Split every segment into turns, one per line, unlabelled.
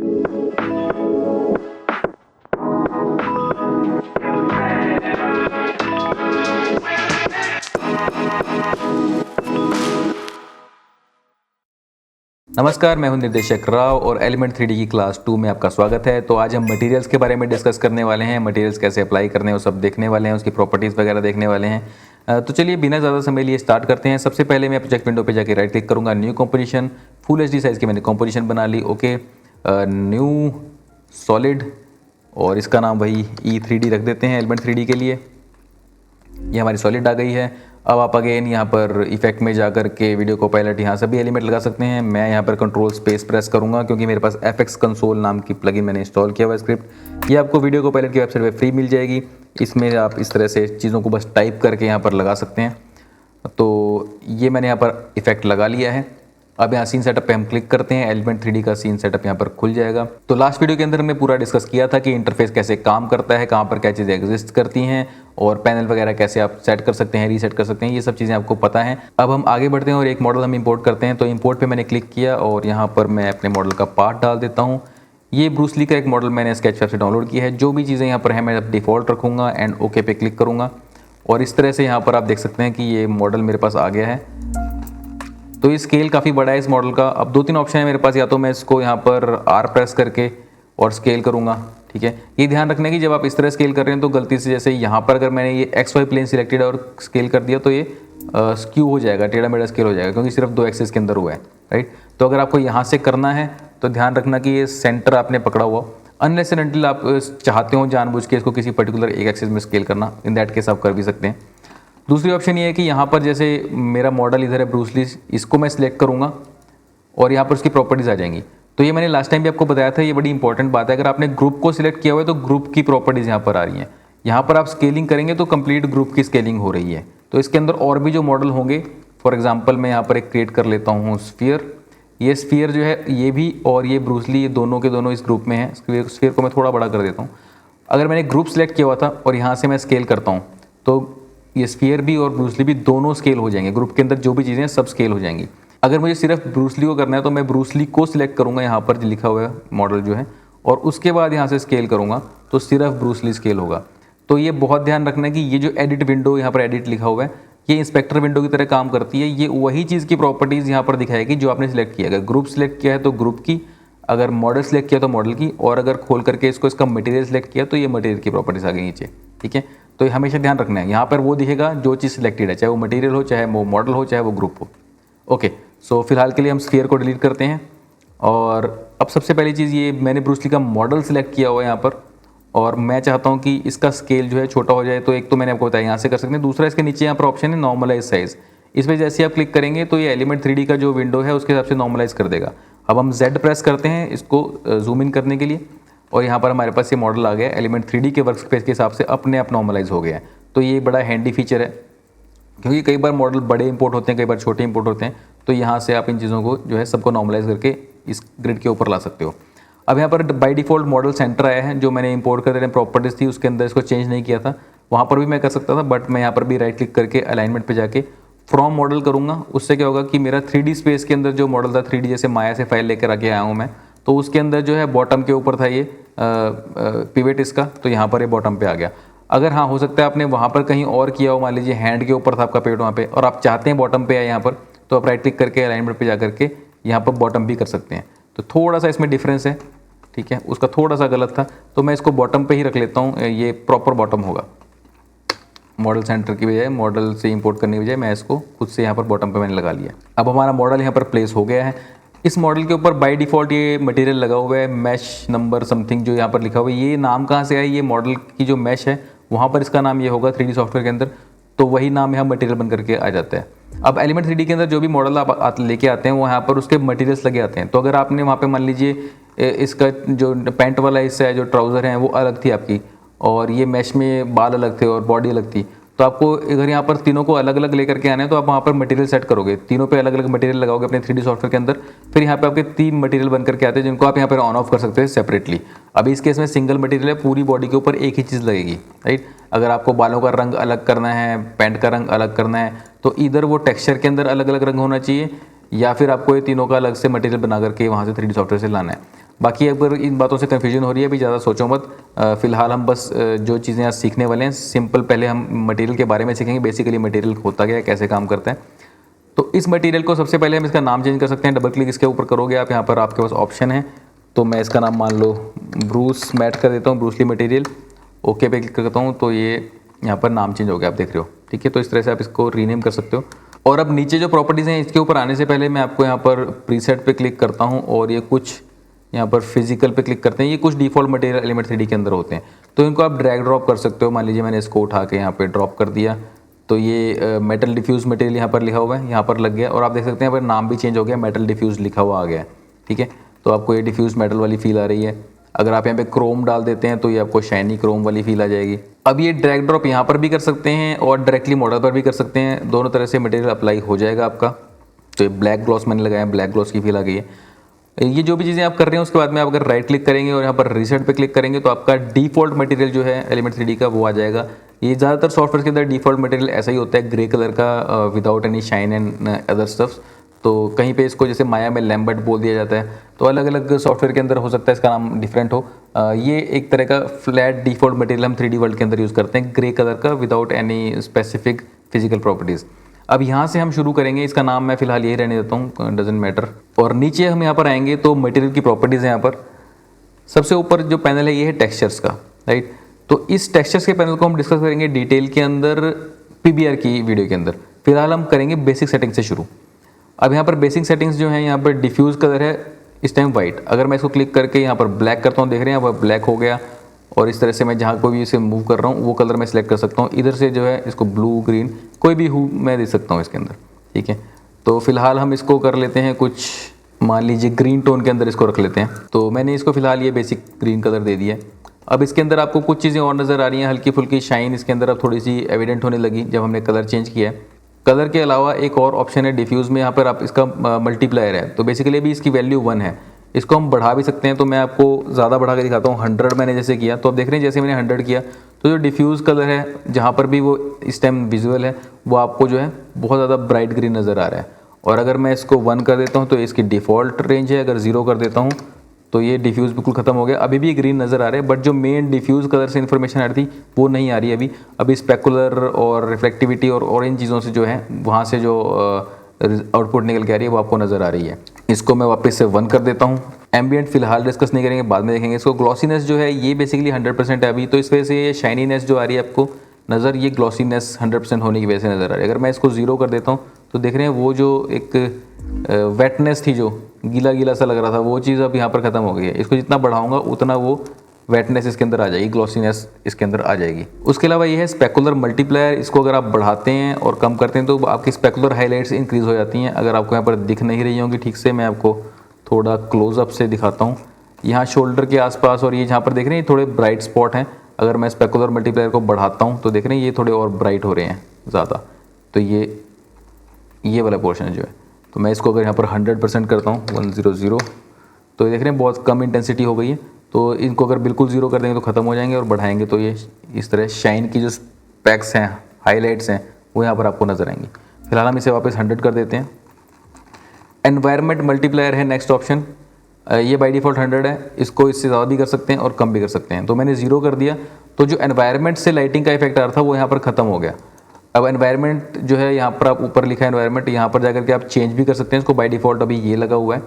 नमस्कार, मैं हूं निर्देशक राव और एलिमेंट 3D की क्लास 2 में आपका स्वागत है। तो आज हम मटेरियल्स के बारे में डिस्कस करने वाले हैं। मटेरियल्स कैसे अप्लाई करने हैं वो सब देखने वाले हैं, उसकी प्रॉपर्टीज़ वगैरह देखने वाले हैं। तो चलिए बिना ज़्यादा समय लिए स्टार्ट करते हैं। सबसे पहले मैं प्रोजेक्ट विंडो पे जाके राइट क्लिक करूँगा, new composition, full HD size की मैंने कंपोजिशन बना ली। ओके, न्यू सॉलिड और इसका नाम वही E3D रख देते हैं एलिमेंट 3D के लिए। ये हमारी सॉलिड आ गई है। अब आप अगेन यहाँ पर इफेक्ट में जाकर के वीडियो को पायलट यहाँ से भी एलिमेंट लगा सकते हैं। मैं यहाँ पर कंट्रोल स्पेस प्रेस करूँगा क्योंकि मेरे पास FX कंसोल नाम की प्लगइन मैंने इंस्टॉल किया हुआ है स्क्रिप्ट। ये आपको वीडियो को पायलट की वेबसाइट पे फ्री मिल जाएगी। इसमें आप इस तरह से चीज़ों को बस टाइप करके यहाँ पर लगा सकते हैं। तो ये मैंने यहाँ पर इफेक्ट लगा लिया है। अब यहाँ सीन सेटअप पे हम क्लिक करते हैं, एलिमेंट 3D का सीन सेटअप यहाँ पर खुल जाएगा। तो लास्ट वीडियो के अंदर हमने पूरा डिस्कस किया था कि इंटरफेस कैसे काम करता है, कहाँ पर क्या चीज़ें एग्जिस्ट करती हैं और पैनल वगैरह कैसे आप सेट कर सकते हैं, रीसेट कर सकते हैं, ये सब चीज़ें आपको पता है। अब हम आगे बढ़ते हैं और एक मॉडल हम इंपोर्ट करते हैं। तो इंपोर्ट पे मैंने क्लिक किया और यहाँ पर मैं अपने मॉडल का पार्ट डाल देता हूँ। ये ब्रूस ली का एक मॉडल मैंने स्केचफैब से डाउनलोड किया है। जो भी चीज़ें यहाँ पर हैं मैं डिफ़ॉल्ट रखूँगा एंड ओके पे क्लिक करूँगा और इस तरह से यहाँ पर आप देख सकते हैं कि ये मॉडल मेरे पास आ गया है। तो ये स्केल काफ़ी बड़ा है इस मॉडल का। अब दो तीन ऑप्शन है मेरे पास, या तो मैं इसको यहाँ पर R प्रेस करके और स्केल करूँगा, ठीक है। ये ध्यान रखना है कि जब आप इस तरह स्केल कर रहे हैं तो गलती से जैसे यहाँ पर अगर मैंने ये XY प्लेन सिलेक्टेड और स्केल कर दिया तो ये स्क्यू हो जाएगा, टेढ़ा मेढ़ा स्केल हो जाएगा क्योंकि सिर्फ 2 एक्सिस के अंदर हुआ है, राइट। तो अगर आपको यहाँ से करना है तो ध्यान रखना कि ये सेंटर आपने पकड़ा हुआ, अनलेस एंड अनटिल आप चाहते हो जानबूझ के इसको किसी पर्टिकुलर एक एक्सिस में स्केल करना, इन दैट केस आप कर भी सकते हैं। दूसरी ऑप्शन ये है कि यहाँ पर जैसे मेरा मॉडल इधर है ब्रूस ली, इसको मैं सिलेक्ट करूँगा और यहाँ पर उसकी प्रॉपर्टीज़ आ जाएंगी। तो ये मैंने लास्ट टाइम भी आपको बताया था, ये बड़ी इंपॉर्टेंट बात है। अगर आपने ग्रुप को सिलेक्ट किया हुआ है तो ग्रुप की प्रॉपर्टीज़ यहाँ पर आ रही हैं। यहाँ पर आप स्केलिंग करेंगे तो कंप्लीट ग्रुप की स्केलिंग हो रही है। तो इसके अंदर और भी जो मॉडल होंगे, फॉर एग्जाम्पल मैं यहाँ पर एक क्रिएट कर लेता हूँ स्फीयर। ये स्फीयर जो है ये भी और ये ब्रूस ली, ये दोनों के दोनों इस ग्रुप में है। स्फीयर को मैं थोड़ा बड़ा कर देता हूँ। अगर मैंने ग्रुप सेलेक्ट किया हुआ था और यहाँ से मैं स्केल करता हूँ तो ये स्फीयर भी और ब्रूस ली भी दोनों स्केल हो जाएंगे। ग्रुप के अंदर जो भी चीज़ें हैं सब स्केल हो जाएंगी। अगर मुझे सिर्फ ब्रूस ली को करना है तो मैं ब्रूस ली को सिलेक्ट करूँगा, यहाँ पर लिखा हुआ है मॉडल जो है, और उसके बाद यहाँ से स्केल करूँगा तो सिर्फ ब्रूस ली स्केल होगा। तो ये बहुत ध्यान रखना है कि ये जो एडिट विंडो यहाँ पर एडिट लिखा हुआ है, ये इंस्पेक्टर विंडो की तरह काम करती है। ये वही चीज़ की प्रॉपर्टीज़ यहाँ पर दिखाएगी जो आपने सिलेक्ट किया। अगर ग्रुप सिलेक्ट किया है तो ग्रुप की, अगर मॉडल सेलेक्ट किया तो मॉडल की, और अगर खोल करके इसका मटेरियल सेलेक्ट किया तो ये मटेरियल की प्रॉपर्टीज आ गई नीचे, ठीक है। तो ये हमेशा ध्यान रखना है, यहाँ पर वो दिखेगा जो चीज़ सिलेक्टेड है, चाहे वो मटेरियल हो, चाहे वो मॉडल हो, चाहे वो ग्रुप हो। ओके, सो फिलहाल के लिए हम स्फीयर को डिलीट करते हैं। और अब सबसे पहली चीज़, ये मैंने ब्रूस ली का मॉडल सेलेक्ट किया हुआ है यहाँ पर, और मैं चाहता हूँ कि इसका स्केल जो है छोटा हो जाए। तो एक तो मैंने आपको बताया यहाँ से कर सकते हैं, दूसरा इसके नीचे यहाँ पर ऑप्शन है नॉर्मलाइज साइज़। इस पर जैसे आप क्लिक करेंगे तो ये एलिमेंट 3D का जो विंडो है उसके हिसाब से नॉर्मलाइज कर देगा। अब हम Z प्रेस करते हैं इसको जूम इन करने के लिए, और यहाँ पर हमारे पास ये मॉडल आ गया एलिमेंट 3D के वर्क स्पेस के हिसाब से अपने आप नॉर्मलाइज हो गया है। तो ये बड़ा हैंडी फीचर है क्योंकि कई बार मॉडल बड़े इंपोर्ट होते हैं, कई बार छोटे इंपोर्ट होते हैं। तो यहाँ से आप इन चीज़ों को जो है सबको नॉर्मलाइज करके इस ग्रिड के ऊपर ला सकते हो। अब यहाँ पर बाय डिफ़ॉल्ट मॉडल सेंटर आया है, जो मैंने इंपोर्ट कर प्रॉपर्टीज़ थी उसके अंदर इसको चेंज नहीं किया था, वहाँ पर भी मैं कर सकता था, बट मैं यहाँ पर भी राइट क्लिक करके अलाइनमेंट पे जाके फ्रॉम मॉडल करूँगा। उससे क्या होगा कि मेरा 3D स्पेस के अंदर जो मॉडल था, 3D जैसे माया से फाइल लेकर आके आया हूँ मैं, तो उसके अंदर जो है बॉटम के ऊपर था ये पिवेट इसका, तो यहाँ पर ये बॉटम पे आ गया। अगर हाँ, हो सकता है आपने वहाँ पर कहीं और किया हो, मान लीजिए हैंड के ऊपर था आपका पिवेट वहाँ पे, और आप चाहते हैं बॉटम पे आए यहाँ पर, तो आप राइट क्लिक करके अलाइनमेंट पे जा करके यहाँ पर बॉटम भी कर सकते हैं। तो थोड़ा सा इसमें डिफरेंस है, ठीक है, उसका थोड़ा सा गलत था, तो मैं इसको बॉटम पे ही रख लेता हूँ। ये प्रॉपर बॉटम होगा, मॉडल सेंटर की बजाय, मॉडल से इंपोर्ट करने की बजाय मैं इसको खुद से यहाँ पर बॉटम पे मैंने लगा लिया। अब हमारा मॉडल यहाँ पर प्लेस हो गया है। इस मॉडल के ऊपर बाय डिफ़ॉल्ट ये मटेरियल लगा हुआ है, मैश नंबर समथिंग जो यहाँ पर लिखा हुआ है। ये नाम कहाँ से आया? ये मॉडल की जो मैश है वहाँ पर इसका नाम ये होगा 3D सॉफ्टवेयर के अंदर, तो वही नाम यहाँ मटेरियल बन करके आ जाता है। अब एलिमेंट 3D के अंदर जो भी मॉडल आप लेके आते हैं वो यहाँ पर उसके मटेरियल्स लगे आते हैं। तो अगर आपने वहाँ पे मान लीजिए इसका जो पैंट वाला हिस्सा है, जो ट्राउज़र है, वो अलग थी आपकी, और ये मैश में बाल अलग थे और बॉडी अलग थी, तो आपको अगर यहाँ पर तीनों को अलग अलग लेकर के आना है तो आप वहाँ पर मटेरियल सेट करोगे, तीनों पे अलग अलग मटेरियल लगाओगे अपने 3D सॉफ्टवेयर के अंदर। फिर यहाँ पे आपके 3 मटेरियल बन करके आते हैं जिनको आप यहाँ पर ऑन ऑफ कर सकते हैं सेपरेटली। अभी इस केस में सिंगल मटेरियल है, पूरी बॉडी के ऊपर एक ही चीज़ लगेगी, राइट। अगर आपको बालों का रंग अलग करना है, पैंट का रंग अलग करना है, तो इधर वो टेक्सचर के अंदर अलग अलग रंग होना चाहिए, या फिर आपको ये तीनों का अलग से मटेरियल बना करके वहाँ से 3D सॉफ्टवेयर से लाना है। बाकी अगर इन बातों से कन्फ्यूजन हो रही है अभी ज़्यादा सोचो मत। फिलहाल हम बस जो चीज़ें आज सीखने वाले हैं सिंपल, पहले हम मटेरियल के बारे में सीखेंगे, बेसिकली मटेरियल होता क्या है, कैसे काम करता है। तो इस मटेरियल को सबसे पहले हम इसका नाम चेंज कर सकते हैं। डबल क्लिक इसके ऊपर करोगे आप, यहाँ पर आपके पास ऑप्शन है। तो मैं इसका नाम मान लो ब्रूस मैट कर देता हूँ, ब्रूसली मटेरियल। ओके पे क्लिक करता हूँ तो ये यहाँ पर नाम चेंज हो गया, आप देख रहे हो, ठीक है। तो इस तरह से आप इसको रीनेम कर सकते हो। और अब नीचे जो प्रॉपर्टीज़ हैं इसके ऊपर आने से पहले मैं आपको यहाँ पर प्रीसेट पे क्लिक करता हूँ और ये कुछ यहाँ पर फिजिकल पे क्लिक करते हैं। ये कुछ डिफ़ॉल्ट मटेरियल एलिमेंट 3D के अंदर होते हैं, तो इनको आप ड्रैग ड्रॉप कर सकते हो। मान लीजिए मैंने इसको उठा के यहाँ पे ड्रॉप कर दिया तो ये मेटल डिफ्यूज़ मटेरियल यहाँ पर लिखा हुआ है, यहाँ पर लग गया। और आप देख सकते हैं यहाँ पर नाम भी चेंज हो गया, मेटल डिफ्यूज़ लिखा हुआ आ गया है, ठीक है। तो आपको ये डिफ्यूज़ मेटल वाली फील आ रही है। अगर आप यहाँ पे क्रोम डाल देते हैं तो ये आपको शाइनी क्रोम वाली फील आ जाएगी। अब ये ड्रैग ड्रॉप यहाँ पर भी कर सकते हैं और डायरेक्टली मॉडल पर भी कर सकते हैं, दोनों तरह से मटेरियल अप्लाई हो जाएगा आपका। तो ये ब्लैक ग्लॉस मैंने लगाया, ब्लैक ग्लॉस की फील आ गई है। ये जो भी चीज़ें आप कर रहे हैं उसके बाद में आप अगर राइट क्लिक करेंगे और यहाँ पर रीसेट पे क्लिक करेंगे तो आपका डिफ़ॉल्ट मटेरियल जो है एलिमेंट 3D का वो आ जाएगा। ये ज़्यादातर सॉफ्टवेयर के अंदर डिफ़ॉल्ट मटेरियल ऐसा ही होता है, ग्रे कलर का, without any shine and other stuffs. तो कहीं पे इसको जैसे माया में लैम्बर्ट बोल दिया जाता है, तो अलग अलग सॉफ्टवेयर के अंदर हो सकता है इसका नाम डिफरेंट हो। ये एक तरह का फ्लैट डिफ़ॉल्ट मटेरियल हम 3D वर्ल्ड के अंदर यूज़ करते हैं, ग्रे कलर का, without any specific physical properties. अब यहाँ से हम शुरू करेंगे, इसका नाम मैं फिलहाल यही रहने देता हूँ, डजेंट मैटर। और नीचे हम यहाँ पर आएंगे तो मटेरियल की प्रॉपर्टीज़ हैं। यहाँ पर सबसे ऊपर जो पैनल है ये है टेक्सचर्स का, राइट। तो इस टेक्सचर्स के पैनल को हम डिस्कस करेंगे डिटेल के अंदर PBR की वीडियो के अंदर। फिलहाल हम करेंगे बेसिक सेटिंग से शुरू। अब यहाँ पर बेसिक सेटिंग्स जो हैं, यहाँ पर डिफ्यूज़ कलर है इस टाइम वाइट। अगर मैं इसको क्लिक करके यहाँ पर ब्लैक करता हूँ, देख रहे हैं यहाँ पर ब्लैक हो गया। और इस तरह से मैं जहाँ को भी इसे मूव कर रहा हूँ वो कलर मैं सिलेक्ट कर सकता हूँ। इधर से जो है इसको ब्लू, ग्रीन, कोई भी हू मैं दे सकता हूँ इसके अंदर, ठीक है। तो फिलहाल हम इसको कर लेते हैं कुछ, मान लीजिए ग्रीन टोन के अंदर इसको रख लेते हैं। तो मैंने इसको फिलहाल ये बेसिक ग्रीन कलर दे दिया है। अब इसके अंदर आपको कुछ चीज़ें और नज़र आ रही हैं, हल्की फुल्की शाइन इसके अंदर अब थोड़ी सी एविडेंट होने लगी जब हमने कलर चेंज किया है। कलर के अलावा एक और ऑप्शन है डिफ्यूज़ में, यहाँ पर आप इसका मल्टीप्लायर है। तो बेसिकली अभी इसकी वैल्यू 1 है, इसको हम बढ़ा भी सकते हैं। तो मैं आपको ज़्यादा बढ़ा के दिखाता हूँ, 100 मैंने जैसे किया। तो आप देख रहे हैं जैसे मैंने 100 किया तो जो डिफ्यूज़ कलर है जहाँ पर भी वो इस टाइम विजुअल है वो आपको जो है बहुत ज़्यादा ब्राइट ग्रीन नज़र आ रहा है। और अगर मैं इसको 1 कर देता हूँ तो इसकी डिफ़ॉल्ट रेंज है, अगर 0 कर देता हूँ तो ये डिफ्यूज़ बिल्कुल ख़त्म हो गया। अभी भी ग्रीन नज़र आ रहा है, बट जो मेन डिफ्यूज़ कलर से इन्फॉर्मेशन आ रही थी वो नहीं आ रही है अभी स्पेकुलर और रिफ्लेक्टिविटी और इन चीज़ों से जो है वहाँ से जो आउटपुट निकल के आ रही है वो आपको नज़र आ रही है। इसको मैं वापस से 1 कर देता हूँ। एम्बिएंट फिलहाल डिस्कस नहीं करेंगे, बाद में देखेंगे। इसको ग्लॉसीनेस जो है ये बेसिकली 100% है अभी, तो इस वजह से ये शाइनीनेस जो आ रही है आपको नज़र, ये ग्लॉसीनेस 100% होने की वजह से नज़र आ रही है। अगर मैं इसको 0 कर देता हूँ तो देख रहे हैं वो जो एक वेटनेस थी, जो गीला गीला सा लग रहा था, वो चीज़ अब यहाँ पर ख़त्म हो गई है। इसको जितना बढ़ाऊंगा उतना वो वेटनेस इसके अंदर आ जाएगी, ग्लॉसीनेस इसके अंदर आ जाएगी। उसके अलावा ये है स्पेकुलर मल्टीप्लायर। इसको अगर आप बढ़ाते हैं और कम करते हैं तो आपकी स्पेकुलर हाईलाइट्स इंक्रीज़ हो जाती हैं। अगर आपको यहाँ पर दिख नहीं रही होंगी ठीक से, मैं आपको थोड़ा क्लोजअप से दिखाता हूँ। यहाँ शोल्डर के आसपास और ये जहाँ पर देख रहे हैं थोड़े ब्राइट स्पॉट हैं। अगर मैं स्पेकुलर मल्टीप्लायर को बढ़ाता हूँ तो देख रहे हैं ये थोड़े और ब्राइट हो रहे हैं ज़्यादा। तो ये वाला पोर्शन जो है, तो मैं इसको अगर यहाँ पर 100% करता हूँ 100, तो ये देख रहे हैं बहुत कम इंटेंसिटी हो गई है। तो इनको अगर बिल्कुल 0 कर देंगे तो ख़त्म हो जाएंगे, और बढ़ाएंगे तो ये इस तरह शाइन की जो स्पेक्स हैं, हाईलाइट्स हैं, वो यहाँ पर आपको नज़र आएंगी। फिलहाल हम इसे वापस 100 कर देते हैं। एनवायरनमेंट मल्टीप्लायर है नेक्स्ट ऑप्शन, ये बाय डिफ़ॉल्ट 100 है। इसको इससे ज़्यादा भी कर सकते हैं और कम भी कर सकते हैं। तो मैंने 0 कर दिया तो जो एनवायरनमेंट से लाइटिंग का इफेक्ट आ रहा था वो यहाँ पर ख़त्म हो गया। अब एनवायरनमेंट जो है यहाँ पर आप ऊपर लिखा है एनवायरनमेंट, यहाँ पर जाकर के आप चेंज भी कर सकते हैं इसको। बाय डिफ़ॉल्ट अभी ये लगा हुआ है,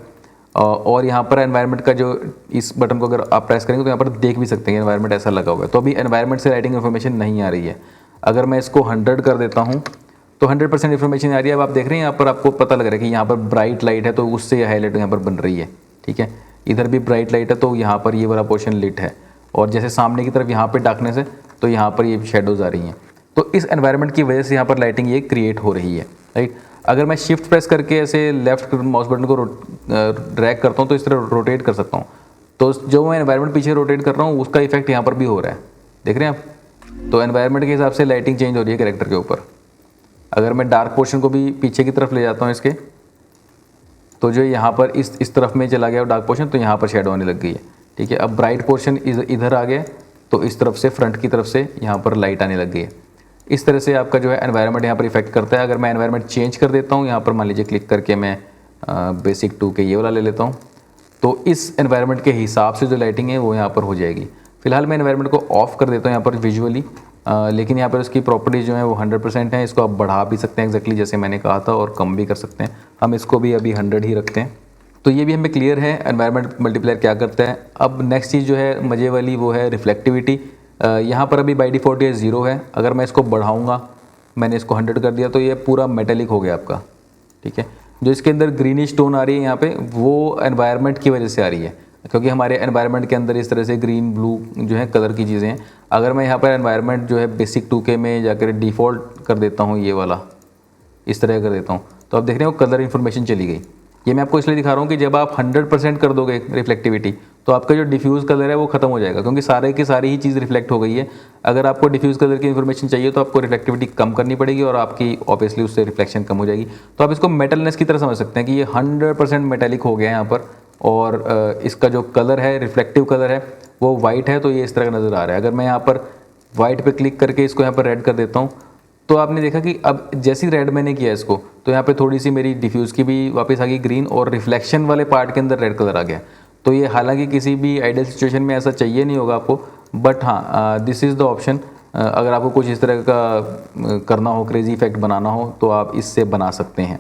और यहाँ पर एनवायरनमेंट का जो इस बटन को अगर आप प्रेस करेंगे तो यहाँ पर देख भी सकते हैं एनवायरनमेंट ऐसा लगा हुआ है। तो अभी एनवायरनमेंट से लाइटिंग इन्फॉर्मेशन नहीं आ रही है। अगर मैं इसको 100 कर देता हूँ तो 100% इन्फॉर्मेशन आ रही है। अब आप देख रहे हैं यहाँ पर आपको पता लग रहा है कि यहाँ पर ब्राइट लाइट है तो उससे ये हाईलाइट यहाँ पर बन रही है, ठीक है। इधर भी ब्राइट लाइट है तो यहाँ पर ये वाला पोर्शन लिट है, और जैसे सामने की तरफ यहाँ पर डार्कनेस है तो यहाँ पर ये शेडोज़ आ रही हैं। तो इस एनवायरनमेंट की वजह से यहाँ पर लाइटिंग ये क्रिएट हो रही है, राइट। अगर मैं शिफ्ट प्रेस करके ऐसे लेफ्ट माउस बटन को ड्रैग करता हूँ तो इस तरह रोटेट कर सकता हूँ। तो जो मैं एनवायरनमेंट पीछे रोटेट कर रहा हूँ उसका इफेक्ट यहाँ पर भी हो रहा है, देख रहे हैं आप। तो एनवायरनमेंट के हिसाब से लाइटिंग चेंज हो रही है कैरेक्टर के ऊपर। अगर मैं डार्क पोर्शन को भी पीछे की तरफ ले जाता हूँ इसके, तो जो यहाँ पर इस तरफ में चला गया डार्क पोर्शन, तो यहाँ पर शेडो आने लग गई है, ठीक है। अब ब्राइट पोर्शन इधर आ गया तो इस तरफ से फ्रंट की तरफ से यहाँ पर लाइट आने लग गई है। इस तरह से आपका जो है एनवायरनमेंट यहाँ पर इफेक्ट करता है। अगर मैं एनवायरनमेंट चेंज कर देता हूँ, यहाँ पर मान लीजिए क्लिक करके मैं बेसिक 2 के ये वाला ले लेता हूँ। तो इस एनवायरनमेंट के हिसाब से जो लाइटिंग है वो यहाँ पर हो जाएगी। फिलहाल मैं एनवायरनमेंट को ऑफ कर देता हूँ यहाँ पर विजुअली, लेकिन यहाँ पर उसकी प्रॉपर्टीज़ जो है वो 100% है। इसको आप बढ़ा भी सकते हैं एग्जैक्टली जैसे मैंने कहा था, और कम भी कर सकते हैं। हम इसको भी अभी 100 ही रखते हैं। तो ये भी हमें क्लियर है एनवायरनमेंट मल्टीप्लायर क्या करता है। अब नेक्स्ट चीज़ जो है मज़े वाली वो है रिफ्लेक्टिविटी। यहाँ पर अभी बाई डिफ़ॉल्ट ये 0 है। अगर मैं इसको बढ़ाऊँगा, मैंने इसको 100 कर दिया, तो ये पूरा मेटेलिक हो गया आपका, ठीक है। जो इसके अंदर ग्रीनिश टोन आ रही है यहाँ पे, वो एनवायरनमेंट की वजह से आ रही है, क्योंकि हमारे एनवायरनमेंट के अंदर इस तरह से ग्रीन ब्लू जो है कलर की चीज़ें हैं। अगर मैं यहाँ पर एनवायरनमेंट जो है बेसिक 2K में जाकर डिफ़ॉल्ट कर देता हूँ, ये वाला इस तरह कर देता हूँ, तो आप देख रहे हो कलर इन्फॉर्मेशन चली गई। ये मैं आपको इसलिए दिखा रहा हूँ कि जब आप 100% कर दोगे रिफ्लेक्टिविटी, तो आपका जो डिफ्यूज़ कलर है वो खत्म हो जाएगा, क्योंकि सारे की सारी ही चीज़ रिफ्लेक्ट हो गई है। अगर आपको डिफ्यूज़ कलर की इन्फॉर्मेशन चाहिए तो आपको रिफ्लेक्टिविटी कम करनी पड़ेगी, और आपकी ऑब्वियसली उससे रिफ्लेक्शन कम हो जाएगी। तो आप इसको मेटलनेस की तरह समझ सकते हैं कि ये 100% मेटेलिक हो गया है यहाँ पर, और इसका जो कलर है, रिफ्लेक्टिव कलर है, वो वाइट है। तो ये इस तरह का नज़र आ रहा है। अगर मैं यहाँ पर वाइट पे क्लिक करके इसको यहाँ पर रेड कर देता हूँ, तो आपने देखा कि अब जैसी रेड मैंने किया इसको, तो यहाँ पे थोड़ी सी मेरी डिफ्यूज़ की भी वापस आ गई ग्रीन, और रिफ्लेक्शन वाले पार्ट के अंदर रेड कलर आ गया। तो ये हालांकि किसी भी आइडियल सिचुएशन में ऐसा चाहिए नहीं होगा आपको, बट हाँ, दिस इज़ द ऑप्शन। अगर आपको कुछ इस तरह का करना हो, क्रेजी इफेक्ट बनाना हो, तो आप इससे बना सकते हैं।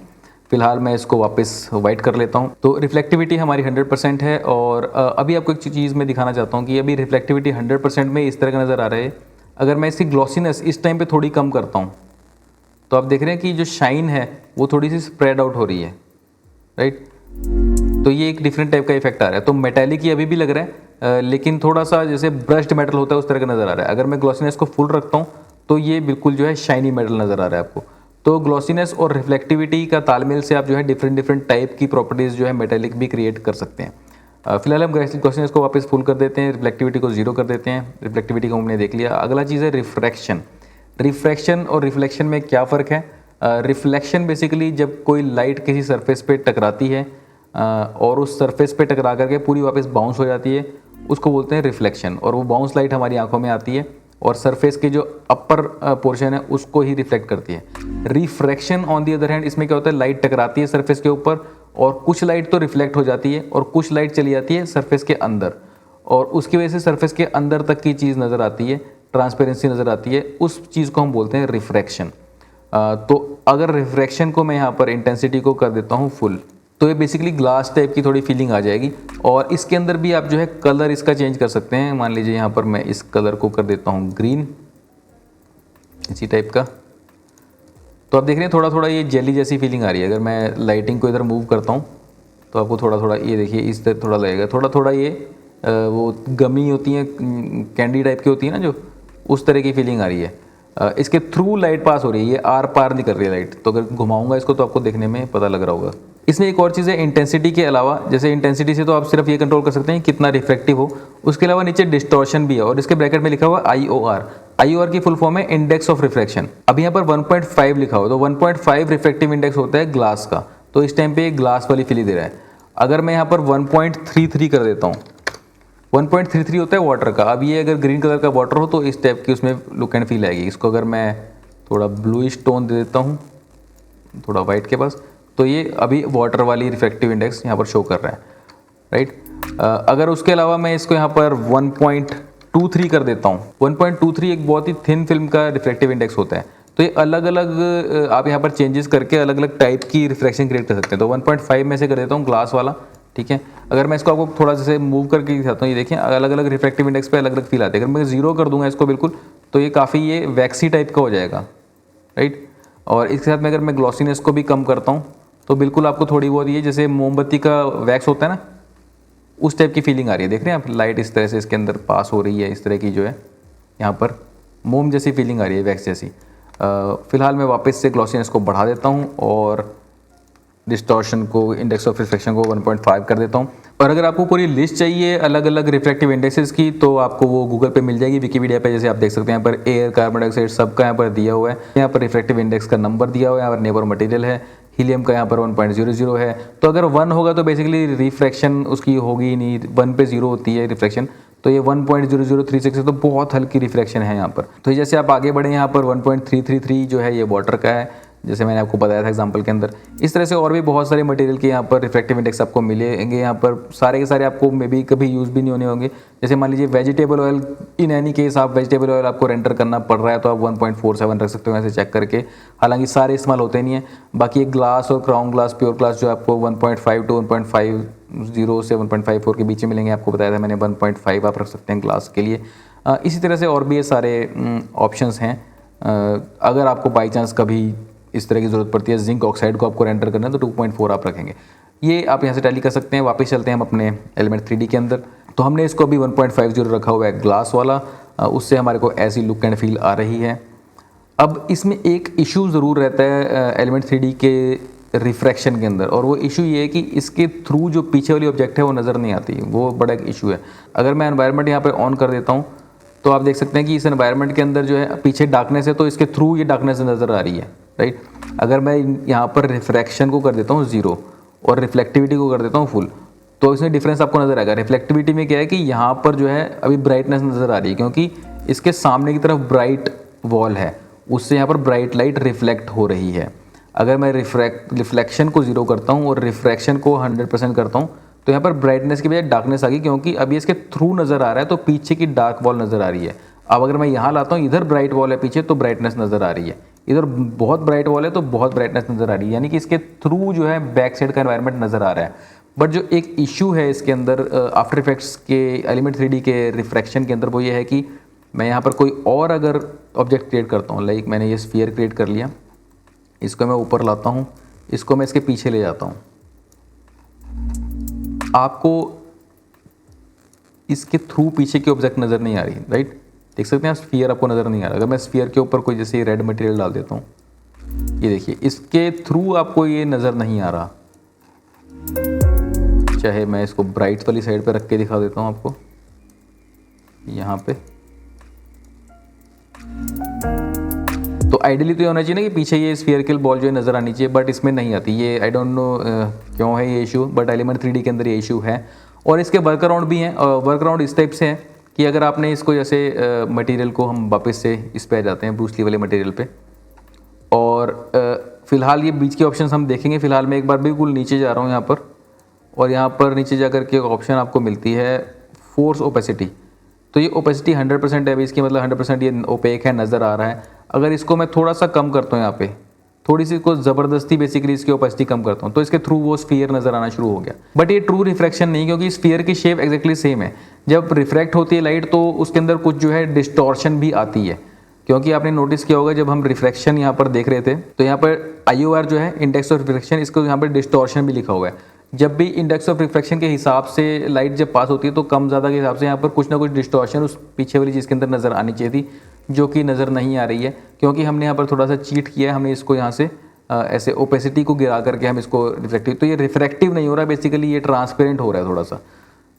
फिलहाल मैं इसको वापस वाइट कर लेता हूँ। तो रिफ्लेक्टिविटी हमारी 100% है। और अभी आपको एक चीज़ मैं दिखाना चाहता हूँ कि अभी रिफ्लेक्टिविटी 100% में इस तरह का नज़र आ रहा है। अगर मैं इसकी ग्लॉसीनेस इस टाइम पे थोड़ी कम करता हूँ, तो आप देख रहे हैं कि जो शाइन है वो थोड़ी सी स्प्रेड आउट हो रही है, राइट। तो ये एक डिफरेंट टाइप का इफेक्ट आ रहा है। तो मेटालिक ही अभी भी लग रहा है, लेकिन थोड़ा सा जैसे ब्रश्ड मेटल होता है उस तरह का नज़र आ रहा है। अगर मैं ग्लॉसीनेस को फुल रखता हूँ, तो ये बिल्कुल जो है शाइनी मेटल नज़र आ रहा है आपको। तो ग्लॉसीनेस और रिफ्लेक्टिविटी का तालमेल से आप जो है डिफरेंट टाइप की प्रॉपर्टीज़ जो है मेटालिक भी क्रिएट कर सकते हैं। फिलहाल हम ग्लॉसीनेस को वापस फुल कर देते हैं, रिफ्लेक्टिविटी को 0 कर देते हैं। रिफ्लेक्टिविटी को हमने देख लिया। अगला चीज़ है रिफ्रैक्शन। रिफ्रैक्शन और रिफ्लेक्शन में क्या फ़र्क है? रिफ्लेक्शन बेसिकली जब कोई लाइट किसी सरफेस पे टकराती है और उस सरफेस पे टकरा करके पूरी वापस बाउंस हो जाती है, उसको बोलते हैं रिफ्लेक्शन। और वो बाउंस लाइट हमारी आंखों में आती है और सरफेस के जो अपर पोर्शन है उसको ही रिफ्लेक्ट करती है। Refraction on the other hand, इसमें क्या होता है, लाइट टकराती है सरफेस के ऊपर और कुछ लाइट तो रिफ्लेक्ट हो जाती है और कुछ लाइट चली जाती है सरफेस के अंदर, और उसकी वजह से सरफेस के अंदर तक की चीज़ नज़र आती है, ट्रांसपेरेंसी नज़र आती है। उस चीज़ को हम बोलते हैं रिफ्रैक्शन। तो अगर रिफ्रैक्शन को मैं यहाँ पर इंटेंसिटी को कर देता हूँ फुल, तो ये बेसिकली ग्लास टाइप की थोड़ी फीलिंग आ जाएगी। और इसके अंदर भी आप जो है कलर इसका चेंज कर सकते हैं। मान लीजिए यहाँ पर मैं इस कलर को कर देता हूँ ग्रीन, इसी टाइप का। तो आप देख रहे हैं थोड़ा थोड़ा ये जेली जैसी फीलिंग आ रही है। अगर मैं लाइटिंग को इधर मूव करता हूँ तो आपको थोड़ा थोड़ा ये देखिए इस तरह थोड़ा लगेगा, थोड़ा थोड़ा ये वो गमी होती है, कैंडी टाइप की होती है ना, जो उस तरह की फीलिंग आ रही है। इसके थ्रू लाइट पास हो रही है, ये आर पार नहीं कर रही है लाइट। तो अगर घुमाऊंगा इसको तो आपको देखने में पता लग रहा होगा। इसमें एक और चीज़ है इंटेंसिटी के अलावा, जैसे इंटेंसिटी से तो आप सिर्फ ये कंट्रोल कर सकते हैं कितना रिफ्लेक्टिव हो, उसके अलावा नीचे डिस्टॉर्शन भी है और इसके ब्रैकेट में लिखा हुआ IOR। IOR की फुल फॉर्म है इंडेक्स ऑफ रिफ्लेक्शन। अब यहाँ पर 1.5 लिखा हुआ, तो 1.5 रिफ्लेक्टिव इंडेक्स होता है ग्लास का। तो इस टाइम पे ग्लास वाली फीलिंग दे रहा है। अगर मैं यहाँ पर 1.33 कर देता हूँ, 1.33 होता है वाटर का। अब ये अगर ग्रीन कलर का वाटर हो तो इस टाइप की उसमें लुक एंड फील आएगी। इसको अगर मैं थोड़ा ब्लूइश टोन दे देता हूँ, थोड़ा वाइट के पास, तो ये अभी वाटर वाली रिफ्लेक्टिव इंडेक्स यहाँ पर शो कर रहा है, राइट। अगर उसके अलावा मैं इसको यहाँ पर 1.23 कर देता हूँ, 1.23 एक बहुत ही थिन फिल्म का रिफ्लेक्टिव इंडेक्स होता है। तो ये अलग अलग आप यहाँ पर चेंजेस करके अलग अलग टाइप की रिफ्लेक्शन क्रिएट कर सकते हैं। तो 1.5 में से कर देता हूँ ग्लास वाला, ठीक है। अगर मैं इसको आपको थोड़ा जैसे मूव करके दिखाता हूँ, ये देखिए अलग अलग रिफ्लेक्टिव इंडेक्स पे अलग अलग फील आते हैं। अगर मैं 0 कर दूंगा इसको बिल्कुल, तो ये काफ़ी ये वैक्सी टाइप का हो जाएगा, राइट। और इसके साथ में अगर मैं ग्लॉसीनेस को भी कम करता हूँ तो बिल्कुल आपको थोड़ी बहुत ये जैसे मोमबत्ती का वैक्स होता है ना, उस टाइप की फीलिंग आ रही है। देख रहे हैं आप, लाइट इस तरह से इसके अंदर पास हो रही है, इस तरह की जो है यहाँ पर मोम जैसी फीलिंग आ रही है, वैक्स जैसी। फिलहाल मैं वापस से ग्लॉसीनेस को बढ़ा देता हूँ और डिस्टॉर्शन को, इंडेक्स ऑफ रिफ्लेक्शन को 1.5 कर देता हूँ। और अगर आपको पूरी लिस्ट चाहिए अलग अलग रिफ्लेक्टिव इंडेक्सेस की, तो आपको वो गूगल पे मिल जाएगी, विकीपीडिया पे जैसे आप देख सकते हैं। यहाँ पर एयर, कार्बन डाइऑक्साइड सबका यहाँ पर दिया हुआ है। यहाँ पर रिफ्लेक्टिव इंडेक्स का नंबर दिया हुआ है, यहाँ पर नेबर मटेरियल है, हीलियम का यहाँ पर 1.00 है। तो अगर 1 होगा तो बेसिकली रिफ्रैक्शन उसकी होगी ही नहीं, 1 पे 0 होती है रिफ्रैक्शन। तो ये 1.0036 है, तो बहुत हल्की रिफ्रैक्शन है यहाँ पर। तो जैसे आप आगे बढ़े, यहाँ पर 1.333 जो है ये वाटर का है, जैसे मैंने आपको बताया था एग्जांपल के अंदर। इस तरह से और भी बहुत सारे मटेरियल के यहाँ पर रिफ्रैक्टिव इंडेक्स आपको मिलेंगे। यहाँ पर सारे के सारे आपको मे बी कभी यूज़ भी नहीं होने होंगे। जैसे मान लीजिए vegetable oil, in any case आप वेजिटेबल ऑयल आपको रेंडर करना पड़ रहा है तो आप 1.47 रख सकते हो ऐसे चेक करके, हालांकि सारे इस्तेमाल होते नहीं है। बाकी एक ग्लास और क्राउन ग्लास, प्योर ग्लास जो आपको 1.5 टू 1.50 से 1.54 के बीच में मिलेंगे। आपको बताया था मैंने 1.5 आप रख सकते हैं ग्लास के लिए। इसी तरह से और भी ये सारे ऑप्शंस हैं। अगर आपको बाई चांस कभी इस तरह की ज़रूरत पड़ती है, जिंक ऑक्साइड को आपको रेंडर करना है तो 2.4 आप रखेंगे। ये आप यहाँ से टैली कर सकते हैं। वापस चलते हैं हम अपने एलिमेंट 3D के अंदर। तो हमने इसको अभी 1.50 रखा हुआ है ग्लास वाला, उससे हमारे को ऐसी लुक एंड फील आ रही है। अब इसमें एक इशू ज़रूर रहता है एलिमेंट 3D के रिफ्रैक्शन के अंदर, और वो इशू ये है कि इसके थ्रू जो पीछे वाली ऑब्जेक्ट है वो नज़र नहीं आती। वो बड़ा एक इशू है। अगर मैं एनवायरनमेंट यहाँ पे ऑन कर देता हूँ तो आप देख सकते हैं कि इस एनवायरनमेंट के अंदर जो है पीछे डार्कनेस है, तो इसके थ्रू ये डार्कनेस नज़र आ रही है, राइट। अगर मैं यहाँ पर रिफ्रैक्शन को कर देता हूँ 0 और रिफ्लेक्टिविटी को कर देता हूँ फुल, तो इसमें डिफरेंस आपको नज़र आएगा। रिफ्लेक्टिविटी में क्या है कि यहाँ पर जो है अभी ब्राइटनेस नज़र आ रही है, क्योंकि इसके सामने की तरफ ब्राइट वॉल है, उससे यहाँ पर ब्राइट लाइट रिफ्लेक्ट हो रही है। अगर मैं रिफ्लेक्शन को 0 करता हूँ और रिफ्रैक्शन को 100% करता हूँ तो यहाँ पर ब्राइटनेस की बजाय डार्कनेस आ गई, क्योंकि अभी इसके थ्रू नज़र आ रहा है तो पीछे की डार्क वॉल नज़र आ रही है। अब अगर मैं यहाँ लाता हूँ, इधर ब्राइट वॉल है पीछे तो ब्राइटनेस नज़र आ रही है, इधर बहुत ब्राइट वॉल है तो बहुत ब्राइटनेस नज़र आ रही है, यानी कि इसके थ्रू जो है बैक साइड का एनवायरनमेंट नज़र आ रहा है। बट जो एक इशू है इसके अंदर आफ्टर इफेक्ट्स के एलिमेंट 3D के रिफ्रैक्शन के अंदर, वो ये है कि मैं यहाँ पर कोई और अगर ऑब्जेक्ट क्रिएट करता हूँ, लाइक मैंने ये स्फीयर क्रिएट कर लिया, इसको मैं ऊपर लाता हूँ, इसको मैं इसके पीछे ले जाता हूँ, आपको इसके थ्रू पीछे की ऑब्जेक्ट नज़र नहीं आ रही, राइट। देख सकते हैं स्फीयर आपको नज़र नहीं आ रहा। अगर मैं स्फीयर के ऊपर कोई जैसे रेड मटेरियल डाल देता हूँ, ये देखिए इसके थ्रू आपको ये नज़र नहीं आ रहा। चाहे मैं इसको ब्राइट वाली साइड पे रख के दिखा देता हूँ आपको, यहाँ पे तो आइडियली तो ये होना चाहिए ना कि पीछे ये स्फीयरिकल बॉल जो है नज़र आनी चाहिए, बट इसमें नहीं आती। ये आई डोंट नो क्यों है ये इशू, बट एलिमेंट 3D के अंदर ये इशू है। और इसके वर्क अराउंड भी हैं। वर्क अराउंड इस टाइप से है कि अगर आपने इसको जैसे मटेरियल को हम वापस से इस पे आ जाते हैं ब्रूस ली वाले मटेरियल पे, और फ़िलहाल ये बीच के ऑप्शन हम देखेंगे। फ़िलहाल मैं एक बार बिल्कुल नीचे जा रहा हूँ यहाँ पर, और यहाँ पर नीचे जा कर के एक ऑप्शन आपको मिलती है फोर्स ओपेसिटी। तो ये ओपेसिटी 100% है, अभी इसकी मतलब 100% ये ओपेक है, नज़र आ रहा है। अगर इसको मैं थोड़ा सा कम करता हूँ यहाँ पे, थोड़ी सी इसको ज़बरदस्ती बेसिकली इसकी ओपेसिटी कम करता हूँ, तो इसके थ्रू वो स्फीयर नज़र आना शुरू हो गया। बट ये ट्रू रिफ्रैक्शन नहीं, क्योंकि स्फीयर की शेप एक्जैक्टली सेम है। जब रिफ्रैक्ट होती है लाइट तो उसके अंदर कुछ जो है डिस्टॉर्शन भी आती है, क्योंकि आपने नोटिस किया होगा जब हम रिफ्रैक्शन यहाँ पर देख रहे थे तो यहाँ पर IOR जो है इंडेक्स ऑफ रिफ्रैक्शन, इसको यहाँ पर डिस्टॉर्शन भी लिखा हुआ है। जब भी इंडेक्स ऑफ रिफ्रैक्शन के हिसाब से लाइट जब पास होती है तो कम ज़्यादा के हिसाब से यहाँ पर कुछ ना कुछ डिस्टॉर्शन उस पीछे वाली चीज़ के अंदर नज़र आनी चाहिए थी, जो कि नज़र नहीं आ रही है, क्योंकि हमने यहाँ पर थोड़ा सा चीट किया है। हमने इसको यहाँ से ऐसे ओपेसिटी को गिरा करके हम इसको रिफ्रैक्टिव, तो ये रिफ्रैक्टिव नहीं हो रहा है, बेसिकली ये ट्रांसपेरेंट हो रहा है थोड़ा सा।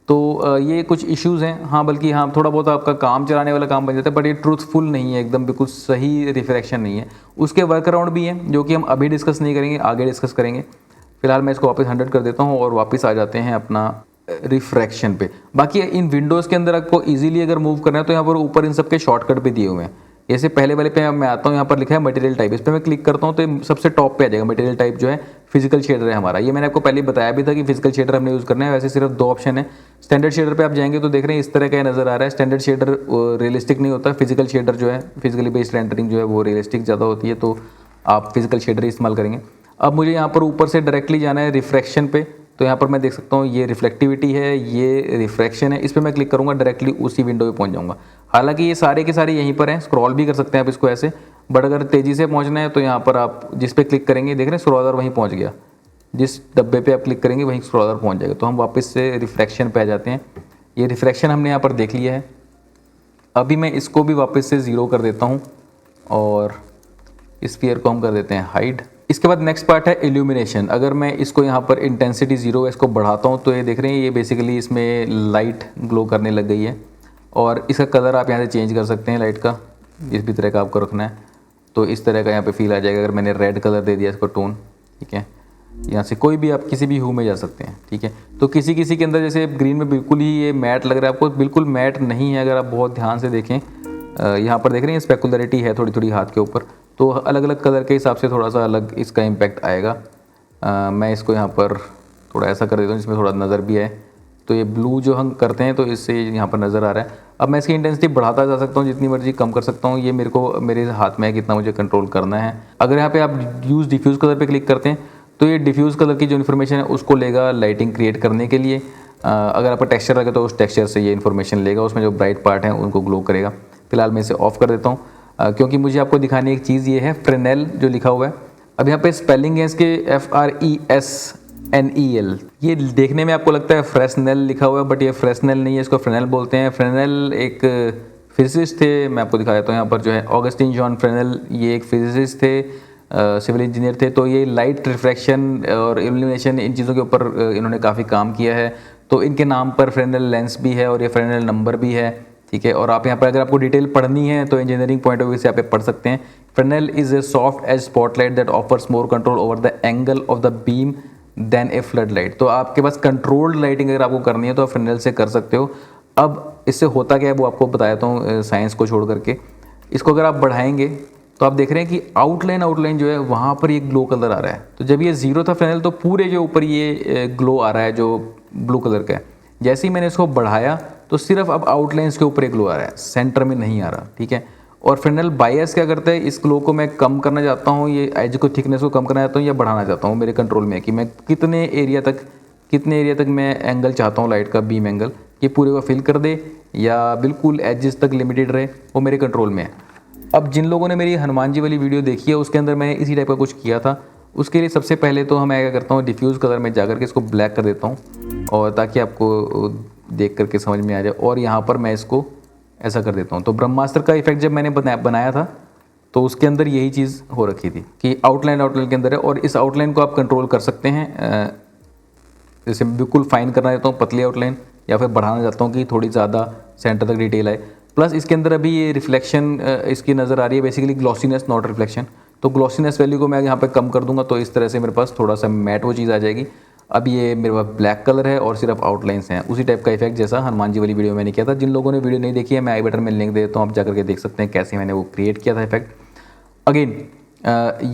तो ये कुछ इश्यूज़ हैं। हाँ, बल्कि हाँ थोड़ा बहुत आपका काम चलाने वाला काम बन जाता है, बट ये ट्रूथफुल नहीं है, एकदम बिल्कुल सही रिफ्रैक्शन नहीं है। उसके वर्क अराउंड भी हैं जो कि हम अभी डिस्कस नहीं करेंगे, आगे डिस्कस करेंगे। फिलहाल मैं इसको वापस 100 कर देता हूँ और वापस आ जाते हैं अपना रिफ्रैक्शन पे। बाकी इन विंडोज़ के अंदर आपको इजीली अगर मूव करना है तो यहाँ पर ऊपर इन सब के शॉर्टकट पे दिए हुए हैं। जैसे पहले वाले पे मैं आता हूँ, यहाँ पर लिखा है मटेरियल टाइप, इस पर मैं क्लिक करता हूँ तो ये सबसे टॉप पे आ जाएगा। मटेरियल टाइप जो है फिजिकल शेडर है हमारा। ये मैंने आपको पहले बताया भी था कि फिजिकल शेडर हमने यूज़ करना है। वैसे सिर्फ 2 ऑप्शन है। स्टैंडर्ड शेडर पे आप जाएंगे तो देख रहे हैं इस तरह का नज़र आ रहा है। स्टैंडर्ड शेडर रियलिस्टिक नहीं होता। फिजिकल शेडर जो है, फिजिकली बेस्ड रेंडरिंग जो है वो रियलिस्टिक ज़्यादा होती है, तो आप फिजिकल शेडर इस्तेमाल करेंगे। अब मुझे यहाँ पर ऊपर से डायरेक्टली जाना है रिफ्रैक्शन पे, तो यहाँ पर मैं देख सकता हूँ ये रिफ्लेक्टिविटी है, ये रिफ्रैक्शन है। इस पर मैं क्लिक करूँगा डायरेक्टली उसी विंडो पे पहुँच जाऊँगा। हालांकि ये सारे के सारे यहीं पर हैं, स्क्रॉल भी कर सकते हैं आप इसको ऐसे, बट अगर तेज़ी से पहुँचना है तो यहाँ पर आप जिस पे क्लिक करेंगे देख रहे हैं स्क्रॉलर वहीं पहुँच गया। जिस डब्बे पे आप क्लिक करेंगे वहीं स्क्रॉलर पहुँच जाएगा। तो हम वापस से रिफ्रैक्शन पे आ जाते हैं। ये रिफ्रैक्शन हमने यहाँ पर देख लिया है। अभी मैं इसको भी वापस से 0 कर देता हूँ और स्फीयर को हम कर देते हैं हाइड। इसके बाद नेक्स्ट पार्ट है इल्यूमिनेशन। अगर मैं इसको यहाँ पर इंटेंसिटी 0 है, इसको बढ़ाता हूँ तो ये देख रहे हैं ये बेसिकली इसमें लाइट ग्लो करने लग गई है। और इसका कलर आप यहाँ से चेंज कर सकते हैं लाइट का, जिस भी तरह का आपको रखना है, तो इस तरह का यहाँ पे फील आ जाएगा। अगर मैंने रेड कलर दे दिया इसको टोन, ठीक है, यहाँ से कोई भी आप किसी भी ह्यू में जा सकते हैं, ठीक है। तो किसी किसी के अंदर जैसे ग्रीन में बिल्कुल ही ये मैट लग रहा है, आपको बिल्कुल मैट नहीं है। अगर आप बहुत ध्यान से देखें यहाँ पर देख रहे हैं स्पेकुलरिटी है थोड़ी थोड़ी हाथ के ऊपर, तो अलग अलग कलर के हिसाब से थोड़ा सा अलग इसका इम्पैक्ट आएगा। मैं इसको यहाँ पर थोड़ा ऐसा कर देता हूँ जिसमें थोड़ा नज़र भी आए। तो ये ब्लू जो हम करते हैं तो इससे यहाँ पर नज़र आ रहा है। अब मैं इसकी इंटेंसिटी बढ़ाता जा सकता हूँ, जितनी मर्जी कम कर सकता हूँ, ये मेरे हाथ में है कितना मुझे कंट्रोल करना है। अगर यहाँ पे आप यूज़ डिफ्यूज़ कलर पे क्लिक करते हैं तो ये डिफ्यूज़ कलर की जो इन्फॉर्मेशन है उसको लेगा लाइटिंग क्रिएट करने के लिए। अगर आपका टेक्सचर लगे तो उस टेक्सचर से ये इन्फॉर्मेशन लेगा, उसमें जो ब्राइट पार्ट हैं उनको ग्लो करेगा। फिलहाल मैं इसे ऑफ कर देता हूँ क्योंकि मुझे आपको दिखाने एक चीज़ ये है फ्रेनेल जो लिखा हुआ है। अब यहाँ पे स्पेलिंग है इसके FRESNEL। ये देखने में आपको लगता है फ्रेसनेल लिखा हुआ है, बट ये फ्रेसनेल नहीं है, इसको फ्रेनेल बोलते हैं। फ्रेनेल एक फिजिसिस्ट थे, मैं आपको दिखा देता हूँ यहाँ पर जो है ऑगस्टीन जॉन फ्रेनेल, ये एक फिजिसिस्ट थे, सिविल इंजीनियर थे। तो ये लाइट रिफ्रैक्शन और इल्यूमिनेशन इन चीज़ों के ऊपर इन्होंने काफ़ी काम किया है। तो इनके नाम पर फ्रेनेल लेंस भी है और ये फ्रेनेल नंबर भी है, ठीक है। और आप यहाँ पर अगर आपको डिटेल पढ़नी है तो इंजीनियरिंग पॉइंट ऑफ व्यू से आप पढ़ सकते हैं। Fresnel is a soft edge spotlight that offers more control over the angle of the beam than a flood light. तो आपके पास कंट्रोल्ड लाइटिंग अगर आपको करनी है तो आप फ्रेनेल से कर सकते हो। अब इससे होता क्या है वो आपको बताता हूँ साइंस को छोड़ करके। इसको अगर आप बढ़ाएंगे तो आप देख रहे हैं कि आउटलाइन जो है वहाँ पर ये ग्लो कलर आ रहा है। तो जब ये ज़ीरो था फ्रेनेल तो पूरे जो ऊपर ये ग्लो आ रहा है जो ब्लू कलर का है। जैसे ही मैंने इसको बढ़ाया तो सिर्फ अब आउटलाइंस के ऊपर एक ग्लो आ रहा है, सेंटर में नहीं आ रहा, ठीक है। और फ्रेनेल बायस क्या करता है, इस ग्लो को मैं कम करना चाहता हूँ, ये एज को थिकनेस को कम करना चाहता हूँ या बढ़ाना चाहता हूँ, मेरे कंट्रोल में है कि मैं कितने एरिया तक मैं एंगल चाहता हूँ लाइट का, बीम एंगल, ये पूरे को फिल कर दे या बिल्कुल एजेस तक लिमिटेड रहे, वो मेरे कंट्रोल में है। अब जिन लोगों ने मेरी हनुमान जी वाली वीडियो देखी है उसके अंदर मैंने इसी टाइप का कुछ किया था। उसके लिए सबसे पहले तो मैं क्या करता हूँ, डिफ्यूज़ कलर में जा करके इसको ब्लैक कर देता हूँ और ताकि आपको देख करके समझ में आ जाए। और यहाँ पर मैं इसको ऐसा कर देता हूँ। तो ब्रह्मास्त्र का इफेक्ट जब मैंने बनाया था तो उसके अंदर यही चीज़ हो रखी थी कि आउटलाइन के अंदर है और इस आउटलाइन को आप कंट्रोल कर सकते हैं। जैसे बिल्कुल फाइन करना चाहता हूँ पतली आउटलाइन, या फिर बढ़ाना चाहता हूँ कि थोड़ी ज़्यादा सेंटर तक डिटेल आए। प्लस इसके अंदर अभी ये रिफ्लेक्शन इसकी नज़र आ रही है, बेसिकली ग्लॉसीनेस नॉट रिफ्लेक्शन। तो ग्लॉसीनेस वैल्यू को मैं यहाँ पे कम कर दूंगा तो इस तरह से मेरे पास थोड़ा सा मैट वो चीज़ आ जाएगी। अब ये मेरे पास ब्लैक कलर है और सिर्फ आउटलाइंस हैं, उसी टाइप का इफेक्ट जैसा हनुमान जी वाली वीडियो में मैंने किया था। जिन लोगों ने वीडियो नहीं देखी है मैं आई बटन में लिंक दे देता हूँ, आप जाकर के देख सकते हैं कैसे मैंने वो क्रिएट किया था इफेक्ट। अगेन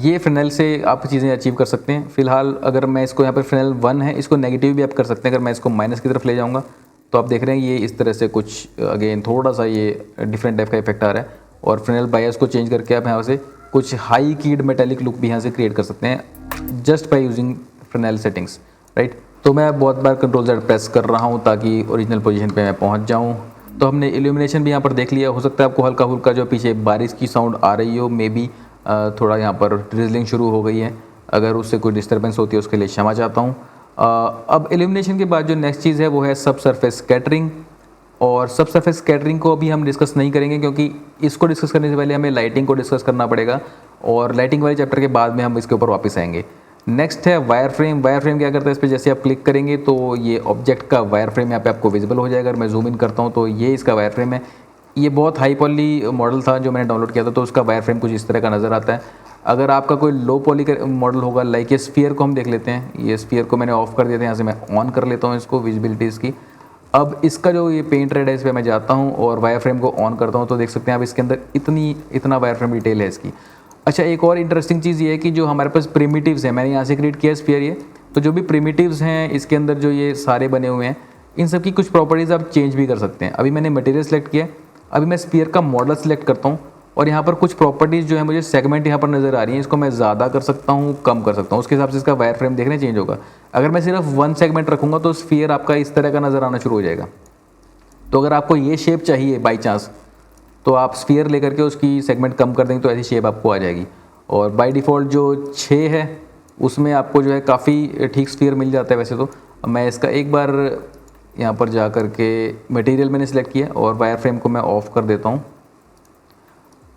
ये फ्रेनेल से आप चीज़ें अचीव कर सकते हैं। फिलहाल अगर मैं इसको यहाँ पर फ्रेनेल 1 है, इसको नेगेटिव भी आप कर सकते हैं। अगर मैं इसको माइनस की तरफ ले जाऊँगा तो आप देख रहे हैं ये इस तरह से कुछ अगेन थोड़ा सा ये डिफरेंट टाइप का इफेक्ट आ रहा है। और फ्रेनेल बायस को चेंज करके आप यहाँ से कुछ हाई कीड मेटेलिक लुक भी यहाँ से क्रिएट कर सकते हैं just by using Fresnel settings, right. तो मैं बहुत बार Ctrl+Z प्रेस कर रहा हूँ ताकि ओरिजिनल पोजीशन पे मैं पहुँच जाऊँ। तो हमने इल्यूमिनेशन भी यहाँ पर देख लिया। हो सकता है आपको हल्का फुल्का जो पीछे बारिश की साउंड आ रही हो, मे बी थोड़ा यहाँ पर ड्रिजलिंग शुरू हो गई है, अगर उससे कोई डिस्टर्बेंस होती है उसके लिए क्षमा चाहता हूँ। अब इल्यूमिनेशन के बाद जो नेक्स्ट चीज़ है वो है सब सरफेस स्कैटरिंग। और सब सरफेस स्कैटरिंग को अभी हम डिस्कस नहीं करेंगे क्योंकि इसको डिस्कस करने से पहले हमें लाइटिंग को डिस्कस करना पड़ेगा और लाइटिंग वाले चैप्टर के बाद में हम इसके ऊपर वापस आएंगे। नेक्स्ट है वायर फ्रेम। वायर फ्रेम क्या करता है, इस पर जैसे आप क्लिक करेंगे तो ये ऑब्जेक्ट का वायर फ्रेम यहाँ पे आपको विजिबल हो जाएगा। अगर मैं जूम इन करता हूँ तो ये इसका वायर फ्रेम है। ये बहुत हाई पॉली मॉडल था जो मैंने डाउनलोड किया था, तो उसका वायर फ्रेम कुछ इस तरह का नज़र आता है। अगर आपका कोई लो पॉली मॉडल होगा, लाइक ये स्फीयर को हम देख लेते हैं। ये स्फीयर को मैंने ऑफ कर दिया था, यहाँ से मैं ऑन कर लेता हूँ इसको, विजिबिलिटी इसकी। अब इसका जो ये पेंट रेड है इस पर मैं जाता हूँ और वायर फ्रेम को ऑन करता हूँ तो देख सकते हैं आप इसके अंदर इतना वायर फ्रेम डिटेल है इसकी। अच्छा, एक और इंटरेस्टिंग चीज़ ये है कि जो हमारे पास प्रिमिटिव्स हैं, मैंने यहाँ से क्रिएट किया स्फीयर ये, तो जो भी प्रिमिटिव्स हैं इसके अंदर जो ये सारे बने हुए हैं इन सब की कुछ प्रॉपर्टीज़ आप चेंज भी कर सकते हैं। अभी मैंने मटेरियल सेलेक्ट किया, अभी मैं स्फीयर का मॉडल सेलेक्ट करता हूँ और यहाँ पर कुछ प्रॉपर्टीज़ जो है मुझे सेगमेंट यहाँ पर नज़र आ रही हैं, इसको मैं ज़्यादा कर सकता हूँ, कम कर सकता हूँ, उसके हिसाब से इसका वायर फ्रेम देखने चेंज होगा। अगर मैं सिर्फ 1 सेगमेंट रखूँगा तो स्फीयर आपका इस तरह का नज़र आना शुरू हो जाएगा। तो अगर आपको ये शेप चाहिए बाई चांस तो आप स्फीयर लेकर के उसकी सेगमेंट कम कर देंगे तो ऐसी शेप आपको आ जाएगी। और बाय डिफ़ॉल्ट जो 6 है उसमें आपको जो है काफ़ी ठीक स्फीयर मिल जाता है वैसे तो। मैं इसका एक बार यहाँ पर जा कर के मटेरियल मैंने सेलेक्ट किया और वायर फ्रेम को मैं ऑफ़ कर देता हूँ।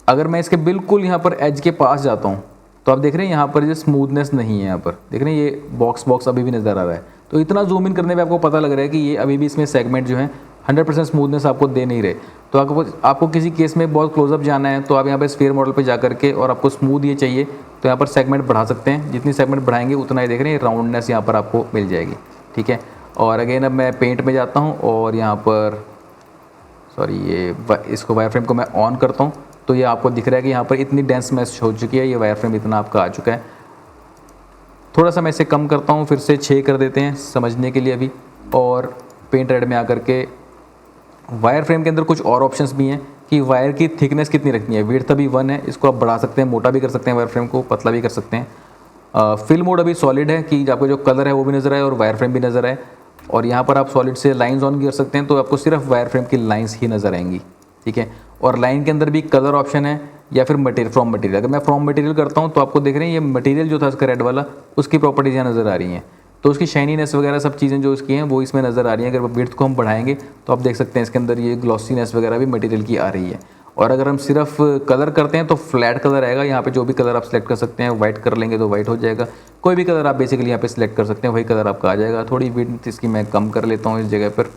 अगर मैं इसके बिल्कुल यहाँ पर एज के पास जाता हूँ तो आप देख रहे हैं यहाँ पर ये स्मूथनेस नहीं है, यहाँ पर देख रहे हैं ये बॉक्स अभी भी नज़र आ रहा है। तो इतना जूम इन करने पे आपको पता लग रहा है कि ये अभी भी इसमें सेगमेंट जो है 100% स्मूथनेस आपको दे नहीं रहे। तो आपको किसी केस में बहुत क्लोजअप जाना है तो आप यहाँ पर स्फीयर मॉडल पे जा करके और आपको स्मूथ ये चाहिए तो यहाँ पर सेगमेंट बढ़ा सकते हैं। जितनी सेगमेंट बढ़ाएंगे उतना ही देख रहे हैं राउंडनेस यहाँ पर आपको मिल जाएगी, ठीक है। और अगेन अब मैं पेंट में जाता हूँ और यहाँ पर इसको वायर फ्रेम को मैं ऑन करता हूँ तो ये आपको दिख रहा है कि यहाँ पर इतनी डेंस मैश हो चुकी है, ये वायर फ्रेम इतना आपका आ चुका है। थोड़ा सा मैं इसे कम करता हूँ, फिर से 6 कर देते हैं समझने के लिए अभी। और पेंट रेड में आकर के वायर फ्रेम के अंदर कुछ और ऑप्शंस भी हैं कि वायर की थिकनेस कितनी रखनी है। विड्थ अभी 1 है, इसको आप बढ़ा सकते हैं, मोटा भी कर सकते हैं वायर फ्रेम को, पतला भी कर सकते हैं। फिल मोड अभी सॉलिड है कि आपको जो कलर है वो भी नज़र आए और वायर फ्रेम भी नज़र आए। और यहाँ पर आप सॉलिड से लाइंस ऑन कर सकते हैं, तो आपको सिर्फ वायर फ्रेम की लाइंस ही नज़र आएंगी, ठीक है। और लाइन के अंदर भी कलर ऑप्शन है या फिर मटेरियल, फ्रॉम मटेरियल। अगर मैं फ्रॉम मटेरियल करता हूँ तो आपको देख रहे हैं ये मटेरियल जो था इसका रेड वाला, उसकी प्रॉपर्टीज यहाँ नज़र आ रही हैं। तो उसकी शाइनीनेस वगैरह सब चीज़ें जो इसकी हैं वो इसमें नज़र आ रही हैं। अगर विड्थ को हम बढ़ाएंगे तो आप देख सकते हैं इसके अंदर ये ग्लॉसीनेस वगैरह भी मटेरियल की आ रही है। और अगर हम सिर्फ कलर करते हैं तो फ्लैट कलर आएगा। यहाँ पे जो भी कलर आप सेलेक्ट कर सकते हैं, वाइट कर लेंगे तो वाइट हो जाएगा। कोई भी कलर आप बेसिकली यहाँ पे सिलेक्ट कर सकते हैं, वही कलर आपका आ जाएगा। थोड़ी विड्थ इसकी मैं कम कर लेता हूँ इस जगह पर।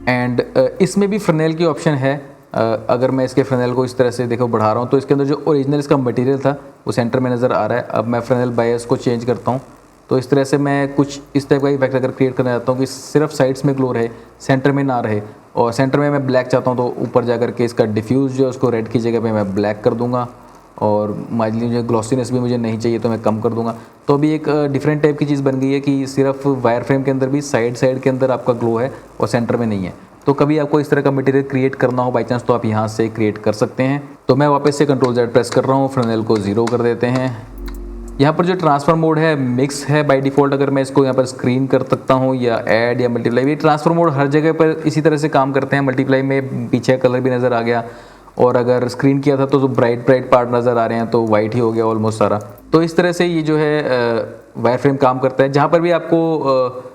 एंड इसमें भी फ्रनेल की ऑप्शन है। अगर मैं इसके फ्रनेल को इस तरह से देखो बढ़ा रहा हूँ तो इसके अंदर जो ओरिजिनल इसका मटेरियल था वो सेंटर में नज़र आ रहा है। अब मैं फ्रनेल बायस को चेंज करता हूँ तो इस तरह से मैं कुछ इस टाइप का इफेक्ट अगर क्रिएट करना चाहता हूँ कि सिर्फ साइड्स में ग्लो रहे, सेंटर में ना रहे। और सेंटर में मैं ब्लैक चाहता हूँ तो ऊपर जा कर के इसका डिफ्यूज़ जो है उसको रेड की जगह पे मैं ब्लैक कर दूँगा। और माइल्डली जो ग्लॉसीनेस भी मुझे नहीं चाहिए तो मैं कम कर दूँगा। तो अभी एक डिफरेंट टाइप की चीज़ बन गई है कि सिर्फ वायर फ्रेम के अंदर भी साइड के अंदर आपका ग्लो है और सेंटर में नहीं है। तो कभी आपको इस तरह का मटेरियल क्रिएट करना हो बाई चांस तो आप यहाँ से क्रिएट कर सकते हैं। तो मैं वापस से Ctrl+Z प्रेस कर रहा हूँ, फ्रनेल को 0 कर देते हैं। यहाँ पर जो ट्रांसफर मोड है मिक्स है बाय डिफ़ॉल्ट। अगर मैं इसको यहाँ पर स्क्रीन कर सकता हूँ या ऐड या मल्टीप्लाई, ये ट्रांसफर मोड हर जगह पर इसी तरह से काम करते हैं। मल्टीप्लाई में पीछे कलर भी नज़र आ गया, और अगर स्क्रीन किया था तो जो ब्राइट पार्ट नज़र आ रहे हैं तो वाइट ही हो गया ऑलमोस्ट सारा। तो इस तरह से ये जो है वायर फ्रेम काम करता है। जहाँ पर भी आपको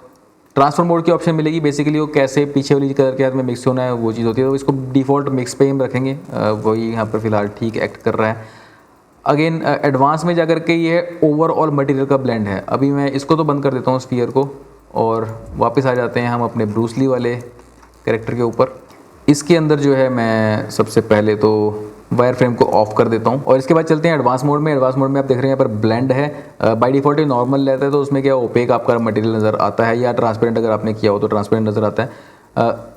ट्रांसफर मोड की ऑप्शन मिलेगी, बेसिकली वो कैसे पीछे वाली कलर के साथ में मिक्स होना है वो चीज़ होती है। तो इसको डिफ़ॉल्ट मिक्स पे ही हम रखेंगे, वही यहाँ पर फिलहाल ठीक एक्ट कर रहा है। अगेन एडवांस में जाकर के ये ओवरऑल मटेरियल का ब्लेंड है। अभी मैं इसको तो बंद कर देता हूँ स्फीयर को, और वापस आ जाते हैं हम अपने ब्रूस ली वाले कैरेक्टर के ऊपर। इसके अंदर जो है मैं सबसे पहले तो वायर फ्रेम को ऑफ कर देता हूँ और इसके बाद चलते हैं एडवांस मोड में। एडवांस मोड में आप देख रहे हैं यहाँ पर ब्लेंड है। बाय डिफ़ॉल्ट ये नॉर्मल रहता है, तो उसमें क्या ओपेक आपका मटेरियल नज़र आता है, या ट्रांसपेरेंट अगर आपने किया हो तो ट्रांसपेरेंट नज़र आता है।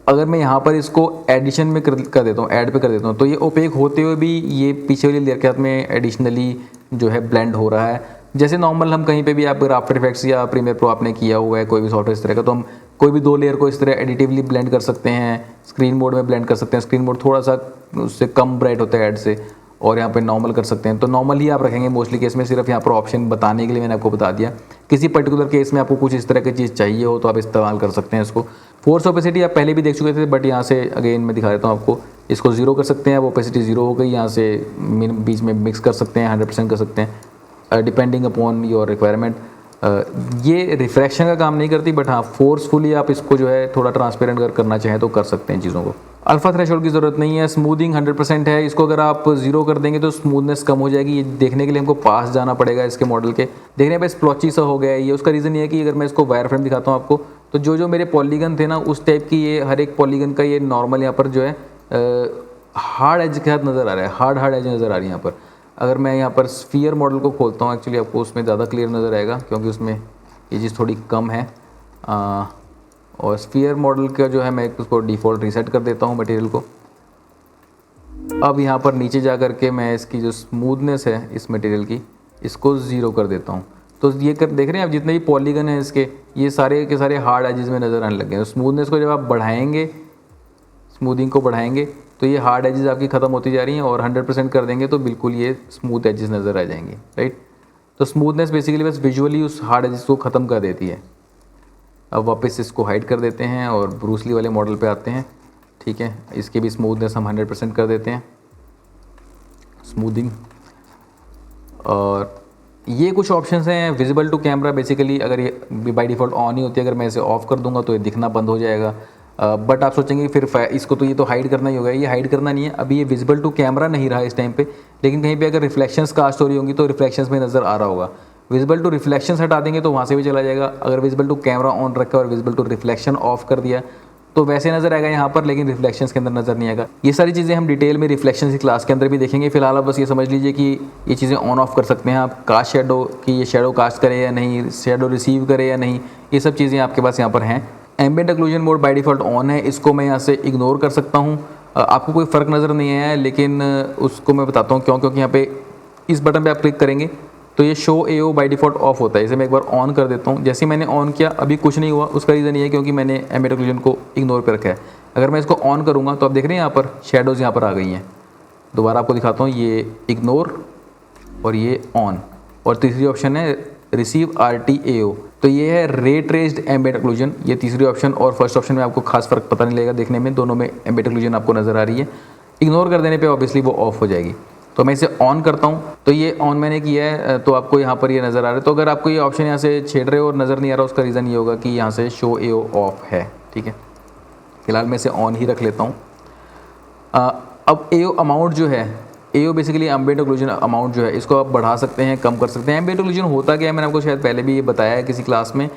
अगर मैं यहाँ पर इसको एडिशन में कर देता हूँ, ऐड पे कर देता हूँ, तो ये ओपेक होते हुए भी ये पीछे वाली लेयर के साथ में एडिशनली जो है ब्लेंड हो रहा है। जैसे नॉर्मल हम कहीं पे भी आप आफ्टर इफेक्ट्स या प्रीमियर प्रो आपने किया हुआ है कोई भी सॉफ्टवेयर इस तरह का, तो हम कोई भी 2 लेयर को इस तरह एडिटिवली ब्लेंड कर सकते हैं, स्क्रीन मोड में ब्लेंड कर सकते हैं। स्क्रीन मोड थोड़ा सा उससे कम ब्राइट होता है ऐड से, और यहाँ पे नॉर्मल कर सकते हैं। तो नॉर्मल ही आप रखेंगे मोस्टली केस में। सिर्फ यहाँ पर ऑप्शन बताने के लिए मैंने आपको बता दिया। किसी पर्टिकुलर केस में आपको कुछ इस तरह की चीज़ चाहिए हो तो आप इस्तेमाल कर सकते हैं इसको। फोर्स ओपेसिटी आप पहले भी देख चुके थे, बट यहाँ से अगेन मैं दिखा देता हूँ आपको। इसको 0 कर सकते हैं, अब ओपेसिटी 0 हो गई। यहाँ से बीच में मिक्स कर सकते हैं, 100% कर सकते हैं डिपेंडिंग अपॉन योर रिक्वायरमेंट। ये रिफ्रैक्शन का काम नहीं करती, बट हाँ फोर्सफुली आप इसको जो है थोड़ा ट्रांसपेरेंट अगर करना चाहें तो कर सकते हैं चीज़ों को। अल्फा थ्रेशोल्ड की ज़रूरत नहीं है। स्मूदिंग 100% है, इसको अगर आप 0 कर देंगे तो स्मूथनेस कम हो जाएगी। ये देखने के लिए हमको पास जाना पड़ेगा इसके मॉडल के। देखने पे स्प्लॉची सा हो गया है ये। उसका रीज़न ये है कि अगर मैं इसको वायर फ्रेम दिखाता हूँ आपको, तो जो मेरे पॉलीगन थे ना उस टाइप की, ये हर एक पॉलीगन का ये नॉर्मल यहाँ पर जो है हार्ड एज के साथ नज़र आ रहा है, हार्ड एज नज़र आ रही है यहाँ पर। अगर मैं यहाँ पर स्फीयर मॉडल को खोलता हूँ, एक्चुअली आपको उसमें ज़्यादा क्लियर नज़र आएगा क्योंकि उसमें ये चीज़ थोड़ी कम है। और स्फीयर मॉडल का जो है मैं उसको डिफ़ॉल्ट रीसेट कर देता हूँ मटेरियल को। अब यहाँ पर नीचे जा कर के मैं इसकी जो स्मूथनेस है इस मटेरियल की, इसको 0 कर देता हूँ। तो ये देख रहे हैं आप जितने भी पॉलीगन हैं इसके, ये सारे के सारे हार्ड एजेस में नज़र आने लगे हैं। तो स्मूथनेस को जब आप बढ़ाएंगे, स्मूदिंग को बढ़ाएंगे, तो ये हार्ड एजेस आपकी ख़त्म होती जा रही हैं, और 100% कर देंगे तो बिल्कुल ये स्मूथ एजेस नज़र आ जाएंगे, राइट। तो स्मूथनेस बेसिकली बस विजुअली उस हार्ड एजेस को ख़त्म कर देती है। अब वापस इसको हाइड कर देते हैं और ब्रूस ली वाले मॉडल पे आते हैं, ठीक है। इसकी भी स्मूथनेस हम 100% कर देते हैं, स्मूदिंग। और ये कुछ ऑप्शंस हैं। विजिबल टू कैमरा, बेसिकली अगर ये बाय डिफ़ॉल्ट ऑन ही होती है, अगर मैं इसे ऑफ़ कर दूंगा तो ये दिखना बंद हो जाएगा। बट आप सोचेंगे फिर इसको तो ये तो हाइड करना ही होगा। ये हाइड करना नहीं है, अभी ये विजिबल टू कैमरा नहीं रहा इस टाइम पे, लेकिन कहीं पे अगर रिफ्लेक्शंस कास्ट हो रही होंगी तो रिफ्लेक्शंस में नज़र आ रहा होगा। विजिबल टू रिफ्लेक्शंस हटा देंगे तो वहाँ से भी चला जाएगा। अगर विजिबल टू कैमरा ऑन रखा और विजिबल टू रिफ्लेक्शन ऑफ कर दिया तो वैसे नज़र आएगा यहाँ पर, लेकिन रिफ्लेक्शंस के अंदर नज़र नहीं आएगा। ये सारी चीज़ें हम डिटेल में रिफ्लेक्शंस की क्लास के अंदर भी देखेंगे। फिलहाल आप बस ये समझ लीजिए कि ये चीज़ें ऑन ऑफ कर सकते हैं आप। कास्ट शेडो की ये शेडो कास्ट करे या नहीं, शेडो रिसीव करे या नहीं, ये सब चीज़ें आपके पास यहाँ पर हैं। Ambient occlusion mode by default on है, इसको मैं यहाँ से इग्नोर कर सकता हूँ। आपको कोई फ़र्क नज़र नहीं आया है, लेकिन उसको मैं बताता हूँ क्यों। क्योंकि यहाँ पे इस बटन पे आप क्लिक करेंगे तो ये show AO by default of होता है। इसे मैं एक बार ऑन कर देता हूँ। जैसे ही मैंने ऑन किया अभी कुछ नहीं हुआ। उसका रीज़न ये है क्योंकि मैंने एम्बेडेड ओक्लूजन को इग्नोर कर रखा है। अगर मैं इसको ऑन करूँगा तो आप देख रहे हैं यहाँ पर शेडोज़ यहाँ पर आ गई हैं। दोबारा आपको दिखाता हूँ, ये इग्नोर और ये ऑन, और तीसरी ऑप्शन है रिसीव RTAO। तो ये है रे ट्रेस्ड एम्बेडेड ओक्लूजन, ये तीसरी ऑप्शन। और फर्स्ट ऑप्शन में आपको खास फ़र्क पता नहीं लगेगा देखने में, दोनों में एम्बेडेड ओक्लूजन आपको नज़र आ रही है। इग्नोर कर देने पे ऑब्वियसली वो ऑफ हो जाएगी। तो मैं इसे ऑन करता हूँ, तो ये ऑन मैंने किया है, तो आपको यहाँ पर ये नज़र आ रहा है। तो अगर आपको ये ऑप्शन यहाँ से छेड़ रहे हो और नज़र नहीं आ रहा, उसका रीज़न ये होगा कि यहाँ से शो AO ऑफ है। ठीक है, फिलहाल मैं इसे ऑन ही रख लेता हूँ। अब AO अमाउंट जो है, AO basically embedded occlusion amount जो है, इसको आप बढ़ा सकते हैं, कम कर सकते हैं। एम्बेडेड ओक्लूजन होता क्या है, मैंने आपको शायद पहले भी ये बताया है किसी क्लास में।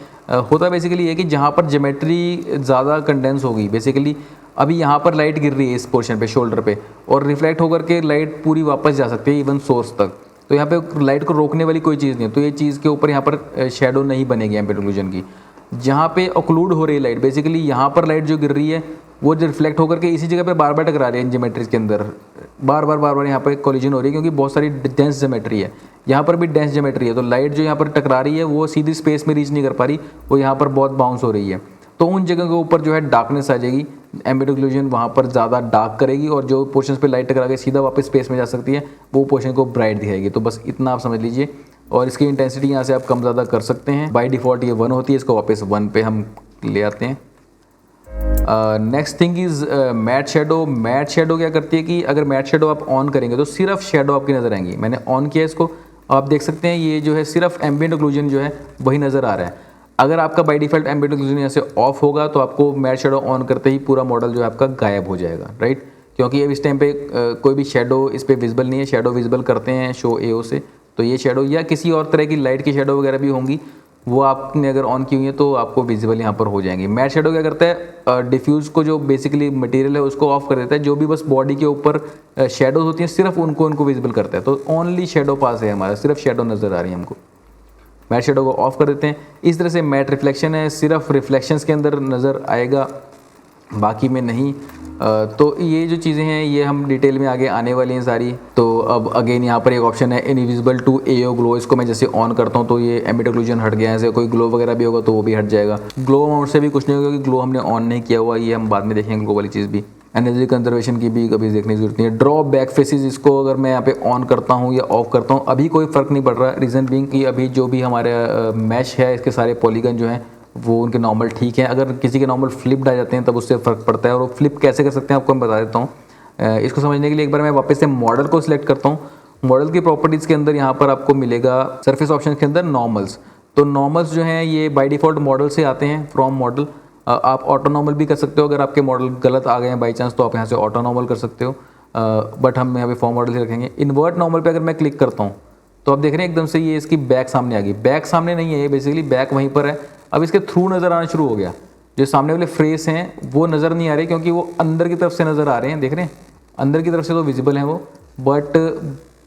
होता बेसिकली ये कि जहाँ पर ज्योमेट्री ज़्यादा कंडेंस होगी, बेसिकली अभी यहाँ पर लाइट गिर रही है इस पोर्शन पे, शोल्डर पे, और रिफ्लेक्ट होकर के लाइट पूरी वापस जा सकती है इवन सोर्स तक। तो यहाँ पे लाइट को रोकने वाली कोई चीज़ नहीं है, तो ये चीज़ के ऊपर यहाँ पर शेडो नहीं बनेगी एम्बेडेड ओक्लूजन की। जहाँ पे ऑक्लूड हो रही है लाइट, बेसिकली यहाँ पर लाइट जो गिर रही है वो जो रिफ्लेक्ट होकर के इसी जगह पे बार बार टकरा रही है इन ज्योमेट्रीज के अंदर, बार बार यहाँ पर कोलिजन हो रही है, क्योंकि बहुत सारी डेंस ज्योमेट्री है। यहाँ पर भी डेंस ज्योमेट्री है, तो लाइट जो यहाँ पर टकरा रही है वो सीधी स्पेस में रीच नहीं कर पा रही, वो यहाँ पर बहुत बाउंस हो रही है। तो उन जगह के ऊपर जो है डार्कनेस आ जाएगी, एम्बेडेड ओक्लूजन वहाँ पर ज़्यादा डार्क करेगी, और जो पोर्शंस पे लाइट टकरा के सीधा वापस स्पेस में जा सकती है वो पोर्शन को ब्राइट दिखाएगी। तो बस इतना आप समझ लीजिए। और इसकी इंटेंसिटी यहाँ से आप कम ज़्यादा कर सकते हैं। बाय डिफ़ॉल्ट ये 1 होती है, इसको वापस 1 पे हम ले आते हैं। Next thing is matte shadow. Matte shadow क्या करती है कि अगर मैट शेडो आप ऑन करेंगे तो सिर्फ शेडो आपकी नज़र आएंगी। मैंने ऑन किया इसको, आप देख सकते हैं ये जो है सिर्फ एम्बिएंट ओक्लूजन जो है वही नज़र आ रहा है। अगर आपका बाय डिफ़ॉल्ट एम्बिएंट ओक्लूजन यहाँ से ऑफ होगा तो आपको मैट शेडो ऑन करते ही पूरा मॉडल जो है आपका गायब हो जाएगा, राइट। क्योंकि अब इस टाइम पे कोई भी शेडो इस पर विजिबल नहीं है। शेडो विजिबल करते हैं शो AO से, तो ये शेडो या किसी और तरह की लाइट की शेडो वगैरह भी होंगी, वो आपने अगर ऑन की हुई है तो आपको विजिबल यहाँ पर हो जाएंगी। मैट शेडो क्या करता है, डिफ्यूज़ को जो बेसिकली मटेरियल है उसको ऑफ कर देता है। जो भी बस बॉडी के ऊपर शेडोज होती हैं सिर्फ उनको विजिबल करता है। तो ओनली शेडो पास है हमारा, सिर्फ शेडो नज़र आ रही है हमको। मैट शेडो को ऑफ कर देते हैं। इस तरह से मैट रिफ्लेक्शन है, सिर्फ रिफ्लेक्शंस के अंदर नज़र आएगा, बाकी में नहीं। तो ये जो चीज़ें हैं ये हम डिटेल में आगे आने वाली हैं सारी। तो अब अगेन यहाँ पर एक ऑप्शन है इनविजिबल टू AO ग्लो, इसको मैं जैसे ऑन करता हूँ तो ये एम्बिएंट ओक्लूजन हट गया है। ऐसे कोई ग्लो वगैरह भी होगा तो वो भी हट जाएगा। ग्लो अमाउंट से भी कुछ नहीं होगा क्योंकि ग्लो हमने ऑन नहीं किया हुआ, ये हम बाद में देखेंगे ग्लो वाली चीज़ भी। एनर्जी कंजर्वेशन की भी कभी देखने की जरूरत नहीं है। ड्रॉ बैक फेसेस, इसको अगर मैं यहाँ पे ऑन करता हूँ या ऑफ करता हूँ अभी कोई फ़र्क नहीं पड़ रहा। रीज़न बीइंग कि अभी जो भी हमारे मैश है इसके सारे पॉलीगन जो हैं वो उनके नॉर्मल ठीक हैं। अगर किसी के नॉर्मल फ्लिप्ड आ जाते हैं तब उससे फ़र्क पड़ता है। और वो फ्लिप कैसे कर सकते हैं आपको मैं बता देता हूँ। इसको समझने के लिए एक बार मैं वापस से मॉडल को सिलेक्ट करता हूँ। मॉडल की प्रॉपर्टीज़ के अंदर यहाँ पर आपको मिलेगा सरफेस ऑप्शन के अंदर नॉर्मल्स। तो नॉर्मल्स जो हैं ये बाय डिफ़ॉल्ट मॉडल से आते हैं, फ्रॉम मॉडल। आप ऑटो नॉर्मल भी कर सकते हो, अगर आपके मॉडल गलत आ गए हैं बाई चांस तो आप यहाँ से ऑटो नॉर्मल कर सकते हो, बट हम यहाँ पे फॉर्म मॉडल ही रखेंगे। इन्वर्ट नॉर्मल पे अगर मैं क्लिक करता हूँ तो आप देख रहे हैं एकदम से ये इसकी बैक सामने आ गई। बैक सामने नहीं है, ये बेसिकली बैक वहीं पर है। अब इसके थ्रू नज़र आना शुरू हो गया। जो सामने वाले फ्रेस हैं वो नज़र नहीं आ रहे क्योंकि वो अंदर की तरफ से नज़र आ रहे हैं। देख रहे हैं अंदर की तरफ से तो विजिबल हैं वो, बट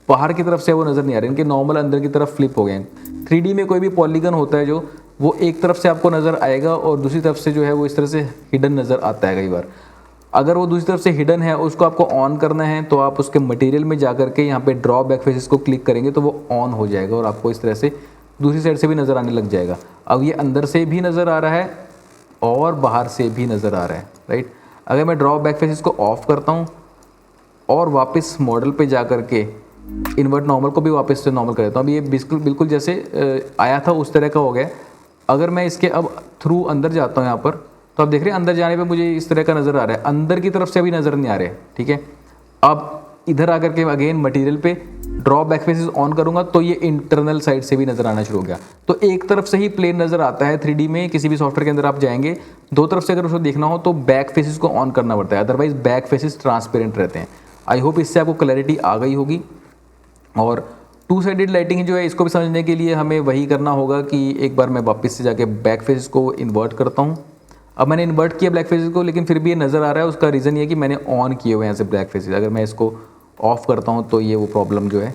बाहर की तरफ से वो नज़र नहीं आ रहे। इनके नॉर्मल अंदर की तरफ फ्लिप हो गए हैं। 3D में कोई भी पॉलीगन होता है जो वो एक तरफ से आपको नज़र आएगा और दूसरी तरफ से जो है वो इस तरह से हिडन नज़र आता है कई बार। अगर वो दूसरी तरफ से हिडन है उसको आपको ऑन करना है तो आप उसके मटेरियल में जा करके यहाँ पे ड्रॉ बैक फेसेस को क्लिक करेंगे तो वो ऑन हो जाएगा और आपको इस तरह से दूसरी साइड से भी नज़र आने लग जाएगा। अब ये अंदर से भी नज़र आ रहा है और बाहर से भी नज़र आ रहा है, राइट। अगर मैं ड्रॉ बैक फेसेस को ऑफ करता हूँ और वापस मॉडल पे जा करके इन्वर्ट नॉर्मल को भी वापस से नॉर्मल कर देता हूँ, अब ये बिल्कुल जैसे आया था उस तरह का हो गया। अगर मैं इसके अब थ्रू अंदर जाता हूँ यहाँ पर तो आप देख रहे हैं अंदर जाने पे मुझे इस तरह का नज़र आ रहा है, अंदर की तरफ से अभी नज़र नहीं आ रहे, ठीक है। अब इधर आकर के अगेन मटेरियल पे ड्रॉ बैक फेसेस ऑन करूँगा तो ये इंटरनल साइड से भी नज़र आना शुरू हो गया। तो एक तरफ से ही प्लेन नज़र आता है 3D में। किसी भी सॉफ्टवेयर के अंदर आप जाएंगे दो तरफ से अगर उसको देखना हो तो बैक फेसेस को ऑन करना पड़ता है, अदरवाइज बैक फेसेस ट्रांसपेरेंट रहते हैं। आई होप इससे आपको क्लैरिटी आ गई होगी। और टू साइडेड लाइटिंग जो है इसको भी समझने के लिए हमें वही करना होगा कि एक बार मैं वापस से जाके बैक फेसेस को इन्वर्ट करता हूँ। अब मैंने इन्वर्ट किया ब्लैक फेसेस को, लेकिन फिर भी ये नज़र आ रहा है। उसका रीज़न ये कि मैंने ऑन किए हुए हैं यहाँ से ब्लैक फेसेस। अगर मैं इसको ऑफ़ करता हूँ तो ये वो प्रॉब्लम जो है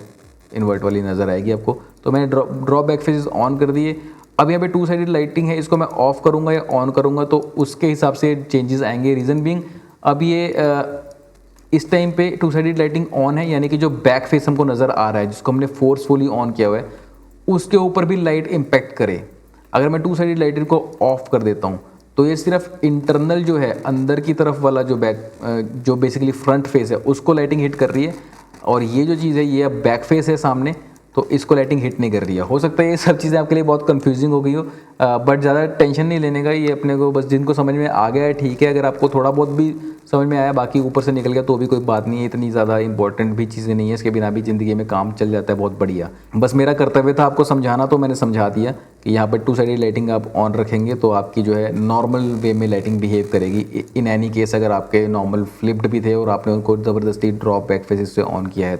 इन्वर्ट वाली नज़र आएगी आपको। तो मैंने ड्रॉ बैक फेसेस ऑन कर दिए। अब यहाँ पे टू साइडेड लाइटिंग है, इसको मैं ऑफ़ करूँगा या ऑन करूँगा तो उसके हिसाब से चेंजेस आएंगे। रीज़न बीइंग अब ये इस टाइम पे टू साइडेड लाइटिंग ऑन है, यानी कि जो बैक फेस हमको नज़र आ रहा है जिसको हमने फोर्सफुली ऑन किया हुआ है उसके ऊपर भी लाइट इम्पैक्ट करे। अगर मैं टू साइडेड लाइटिंग को ऑफ कर देता हूँ तो ये सिर्फ इंटरनल जो है अंदर की तरफ वाला जो जो बेसिकली फ्रंट फेस है उसको लाइटिंग हिट कर रही है, और ये जो चीज़ है ये अब बैक फेस है सामने तो इसको लाइटिंग हिट नहीं कर रही है। हो सकता है ये सब चीज़ें आपके लिए बहुत कंफ्यूजिंग हो गई हो, बट ज़्यादा टेंशन नहीं लेने का, ये अपने को बस जिनको समझ में आ गया है ठीक है, अगर आपको थोड़ा बहुत भी समझ में आया बाकी ऊपर से निकल गया तो भी कोई बात नहीं है, इतनी ज़्यादा इंपॉर्टेंट भी चीज़ें नहीं है, इसके बिना भी ज़िंदगी में काम चल जाता है बहुत बढ़िया। बस मेरा कर्तव्य था आपको समझाना तो मैंने समझा दिया कि यहाँ पर टू साइडेड लाइटिंग आप ऑन रखेंगे तो आपकी जो है नॉर्मल वे में लाइटिंग बिहेव करेगी। इन एनी केस अगर आपके नॉर्मल फ्लिप्ड भी थे और आपने उनको ज़बरदस्ती ड्रॉप बैक फेसेस से ऑन किया है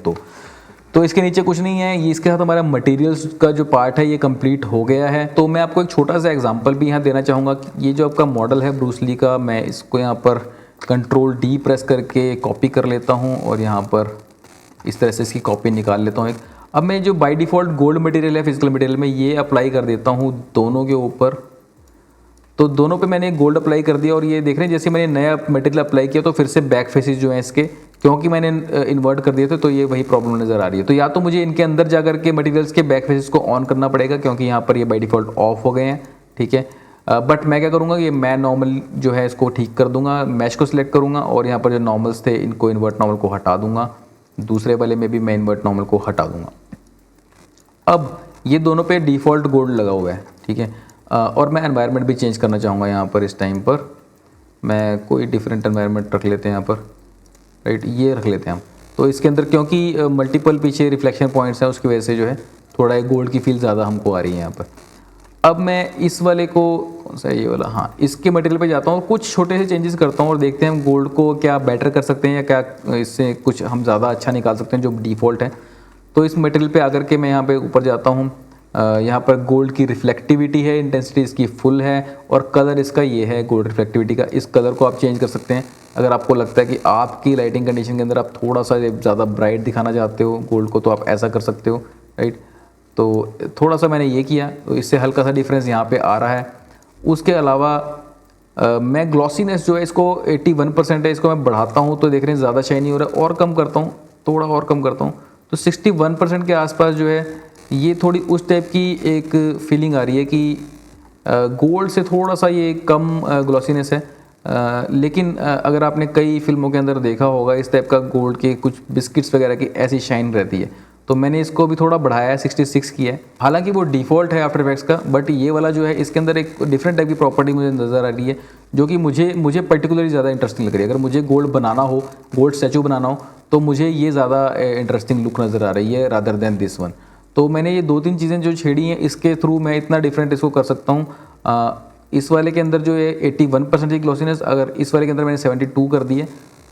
तो इसके नीचे कुछ नहीं है। ये इसके साथ हमारा मटेरियल्स का जो पार्ट है ये कंप्लीट हो गया है। तो मैं आपको एक छोटा सा एग्जांपल भी यहाँ देना चाहूँगा कि ये जो आपका मॉडल है ब्रूस ली का, मैं इसको यहाँ पर कंट्रोल डी प्रेस करके कॉपी कर लेता हूँ और यहाँ पर इस तरह से इसकी कॉपी निकाल लेता हूँ एक। अब मैं जो बाय डिफ़ॉल्ट गोल्ड मटेरियल है फिजिकल मटेरियल में ये अप्लाई कर देता हूँ दोनों के ऊपर। तो दोनों पे मैंने गोल्ड अप्लाई कर दिया और ये देख रहे हैं जैसे मैंने नया मटेरियल अप्लाई किया तो फिर से बैक फेसेस जो हैं इसके, क्योंकि मैंने इन्वर्ट कर दिए थे तो ये वही प्रॉब्लम नज़र आ रही है। तो या तो मुझे इनके अंदर जाकर के मटेरियल्स के बैक फेसेस को ऑन करना पड़ेगा क्योंकि यहाँ पर ये बाय डिफ़ॉल्ट ऑफ हो गए हैं, ठीक है। बट मैं क्या करूँगा ये मैं नॉर्मल जो है इसको ठीक कर दूँगा, मैश को सिलेक्ट करूँगा और यहाँ पर जो नॉर्मल्स थे इनको इन्वर्ट नॉर्मल को हटा दूँगा, दूसरे वाले में भी मैं इन्वर्ट नॉर्मल को हटा दूँगा। अब ये दोनों पे डिफ़ॉल्ट गोल्ड लगा हुआ है, ठीक है। और मैं एनवायरनमेंट भी चेंज करना चाहूँगा यहाँ पर। इस टाइम पर मैं कोई डिफरेंट एनवायरनमेंट रख लेते हैं यहाँ पर, राइट, ये रख लेते हैं हम। तो इसके अंदर क्योंकि मल्टीपल पीछे रिफ्लेक्शन पॉइंट्स हैं उसकी वजह से जो है थोड़ा एक गोल्ड की फील ज़्यादा हमको आ रही है यहाँ पर। अब मैं इस वाले को कौन सा ये वाला, हाँ, इसके मटेरियल पे जाता हूँ, कुछ छोटे से चेंजेस करता हूँ और देखते हैं हम गोल्ड को क्या बेटर कर सकते हैं या क्या इससे कुछ हम ज़्यादा अच्छा निकाल सकते हैं जो डिफ़ॉल्ट है। तो इस मटेरियल पे आकर के मैं यहाँ पे ऊपर जाता हूँ, यहाँ पर गोल्ड की रिफ्लेक्टिविटी है, इंटेंसिटी इसकी फुल है और कलर इसका ये है गोल्ड रिफ्लेक्टिविटी का। इस कलर को आप चेंज कर सकते हैं अगर आपको लगता है कि आपकी लाइटिंग कंडीशन के अंदर आप थोड़ा सा ज़्यादा ब्राइट दिखाना चाहते हो गोल्ड को तो आप ऐसा कर सकते हो, राइट। तो थोड़ा सा मैंने ये किया तो इससे हल्का सा डिफरेंस यहाँ पे आ रहा है। उसके अलावा मैं ग्लॉसीनेस जो है इसको 81% है, इसको मैं बढ़ाता हूँ तो देख रहे हैं ज़्यादा शाइनी हो रहा है, और कम करता हूँ, थोड़ा और कम करता हूँ तो 61% के आसपास जो है ये थोड़ी उस टाइप की एक फीलिंग आ रही है कि गोल्ड से थोड़ा सा ये कम ग्लॉसीनेस है। लेकिन अगर आपने कई फिल्मों के अंदर देखा होगा इस टाइप का गोल्ड के कुछ बिस्किट्स वगैरह की ऐसी शाइन रहती है, तो मैंने इसको भी थोड़ा बढ़ाया है, 66 किया है। हालांकि वो डिफ़ॉल्ट है आफ्टर इफेक्ट्स का, बट ये वाला जो है इसके अंदर एक डिफरेंट टाइप की प्रॉपर्टी मुझे नज़र आ रही है जो कि मुझे पर्टिकुलरली ज़्यादा इंटरेस्टिंग लग रही है। अगर मुझे गोल्ड बनाना हो, गोल्ड स्टैचू बनाना हो तो मुझे ये ज़्यादा इंटरेस्टिंग लुक नज़र आ रही है रादर देन दिस वन। तो मैंने ये 2-3 चीज़ें जो छेड़ी हैं इसके थ्रू मैं इतना डिफरेंट इसको कर सकता हूँ। इस वाले के अंदर जो है 81% की ग्लॉसीनेस, अगर इस वाले के अंदर मैंने 72 कर दी है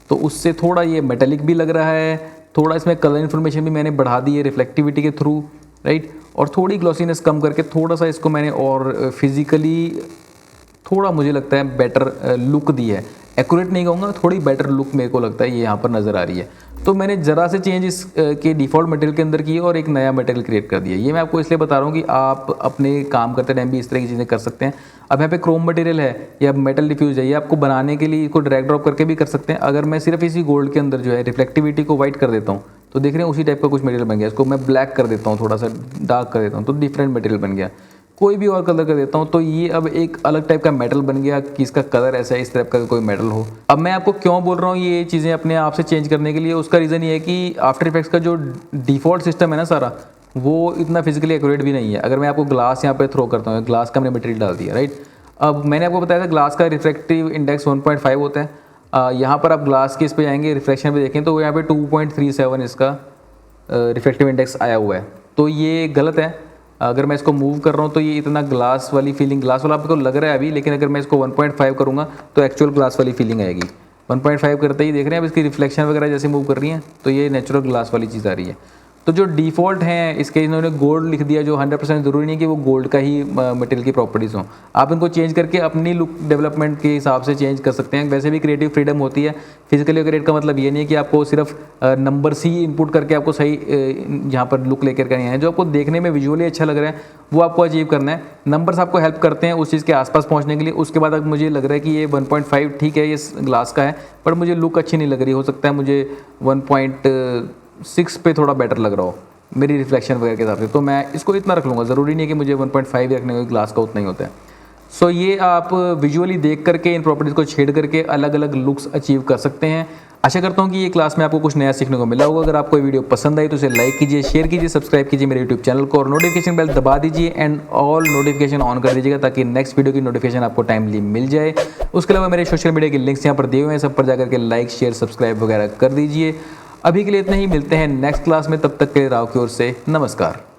तो उससे थोड़ा ये मेटेलिक भी लग रहा है, थोड़ा इसमें कलर इन्फॉर्मेशन भी मैंने बढ़ा दी है रिफ्लेक्टिविटी के थ्रू, राइट। और थोड़ी ग्लॉसीनेस कम करके थोड़ा सा इसको मैंने और फिजिकली थोड़ा मुझे लगता है बेटर लुक दी है। एक्यूरेट नहीं कहूँगा, थोड़ी बेटर लुक मेरे को लगता है ये यहाँ पर नज़र आ रही है। तो मैंने ज़रा से चेंज इस के डिफ़ॉल्ट मटेरियल के अंदर की और एक नया मटेरियल क्रिएट कर दिया। ये मैं आपको इसलिए बता रहा हूँ कि आप अपने काम करते टाइम भी इस तरह की चीज़ें कर सकते हैं। अब यहाँ पे क्रोम मटेरियल है या मेटल डिफ्यूज है, ये आपको बनाने के लिए इसको ड्रैग ड्रॉप करके भी कर सकते हैं। अगर मैं सिर्फ इसी गोल्ड के अंदर जो है रिफ्लेक्टिविटी को वाइट कर देता हूँ तो देख रहे हैं उसी टाइप का कुछ मटेरियल बन गया। इसको मैं ब्लैक कर देता हूँ, थोड़ा सा डार्क कर देता हूँ तो डिफरेंट मटेरियल बन गया। कोई भी और कलर कर देता हूँ तो ये अब एक अलग टाइप का मेटल बन गया कि इसका कलर ऐसा है, इस टाइप का कोई मेटल हो। अब मैं आपको क्यों बोल रहा हूँ ये चीज़ें अपने आप से चेंज करने के लिए, उसका रीज़न ये है कि आफ्टर इफेक्ट्स का जो डिफ़ॉल्ट सिस्टम है ना सारा, वो इतना फिजिकली एक्यूरेट भी नहीं है। अगर मैं आपको ग्लास यहाँ पे थ्रो करता हूँ, ग्लास का हमने मटेरियल डाल दिया, राइट। अब मैंने आपको बताया था ग्लास का रिफ्रैक्टिव इंडेक्स 1.5 होता है। यहाँ पर आप ग्लास के इस पे जाएंगे, रिफ्लेक्शन पे देखें तो यहाँ पे 2.37 इसका रिफ्रैक्टिव इंडेक्स आया हुआ है, तो ये गलत है। अगर मैं इसको मूव कर रहा हूँ तो ये इतना ग्लास वाली फीलिंग, ग्लास वाला आपको लग रहा है अभी, लेकिन अगर मैं इसको 1.5 करूँगा तो एक्चुअल ग्लास वाली फीलिंग आएगी। 1.5 करते ही देख रहे हैं अब इसकी रिफ्लेक्शन वगैरह जैसे मूव कर रही हैं तो ये नेचुरल ग्लास वाली चीज़ आ रही है। तो जो डिफ़ॉल्ट हैं इसके इन्होंने गोल्ड लिख दिया, जो 100% ज़रूरी नहीं कि वो गोल्ड का ही मटेरियल की प्रॉपर्टीज़ हों। आप इनको चेंज करके अपनी लुक डेवलपमेंट के हिसाब से चेंज कर सकते हैं। वैसे भी क्रिएटिव फ्रीडम होती है। फिजिकली एक्यूरेट का मतलब ये नहीं है कि आपको सिर्फ नंबर्स ही इनपुट करके आपको सही यहाँ पर लुक लेकर करनी है। जो आपको देखने में विजुअली अच्छा लग रहा है वो आपको अचीव करना है। नंबर्स आपको हेल्प करते हैं उस चीज़ के आसपास पहुँचने के लिए। उसके बाद अब मुझे लग रहा है कि ये 1.5 ठीक है, ये ग्लास का है, पर मुझे लुक अच्छी नहीं लग रही। हो सकता है मुझे 1.6 पे थोड़ा बेटर लग रहा हो मेरी रिफ्लेक्शन वगैरह के हिसाब से, तो मैं इसको इतना रख लूँगा। ज़रूरी नहीं है कि मुझे 1.5 रखने का, ग्लास का उतना ही होता है। सो ये आप विजुअली देख करके इन प्रॉपर्टीज़ को छेड़ करके अलग अलग लुक्स अचीव कर सकते हैं। आशा करता हूँ कि ये क्लास में आपको कुछ नया सीखने को मिला होगा। अगर आपको ये वीडियो पसंद आई तो इसे लाइक कीजिए, शेयर कीजिए, सब्सक्राइब कीजिए मेरे यूट्यूब चैनल को और नोटिफिकेशन बेल दबा दीजिए एंड ऑल नोटिफिकेशन ऑन कर दीजिएगा ताकि नेक्स्ट वीडियो की नोटिफिकेशन आपको टाइमली मिल जाए। उसके अलावा मेरे सोशल मीडिया के लिंक्स यहाँ पर दिए हुए हैं, सब पर जाकर के लाइक शेयर सब्सक्राइब वगैरह कर दीजिए। अभी के लिए इतना ही, मिलते हैं नेक्स्ट क्लास में। तब तक के लिए राव की ओर से नमस्कार।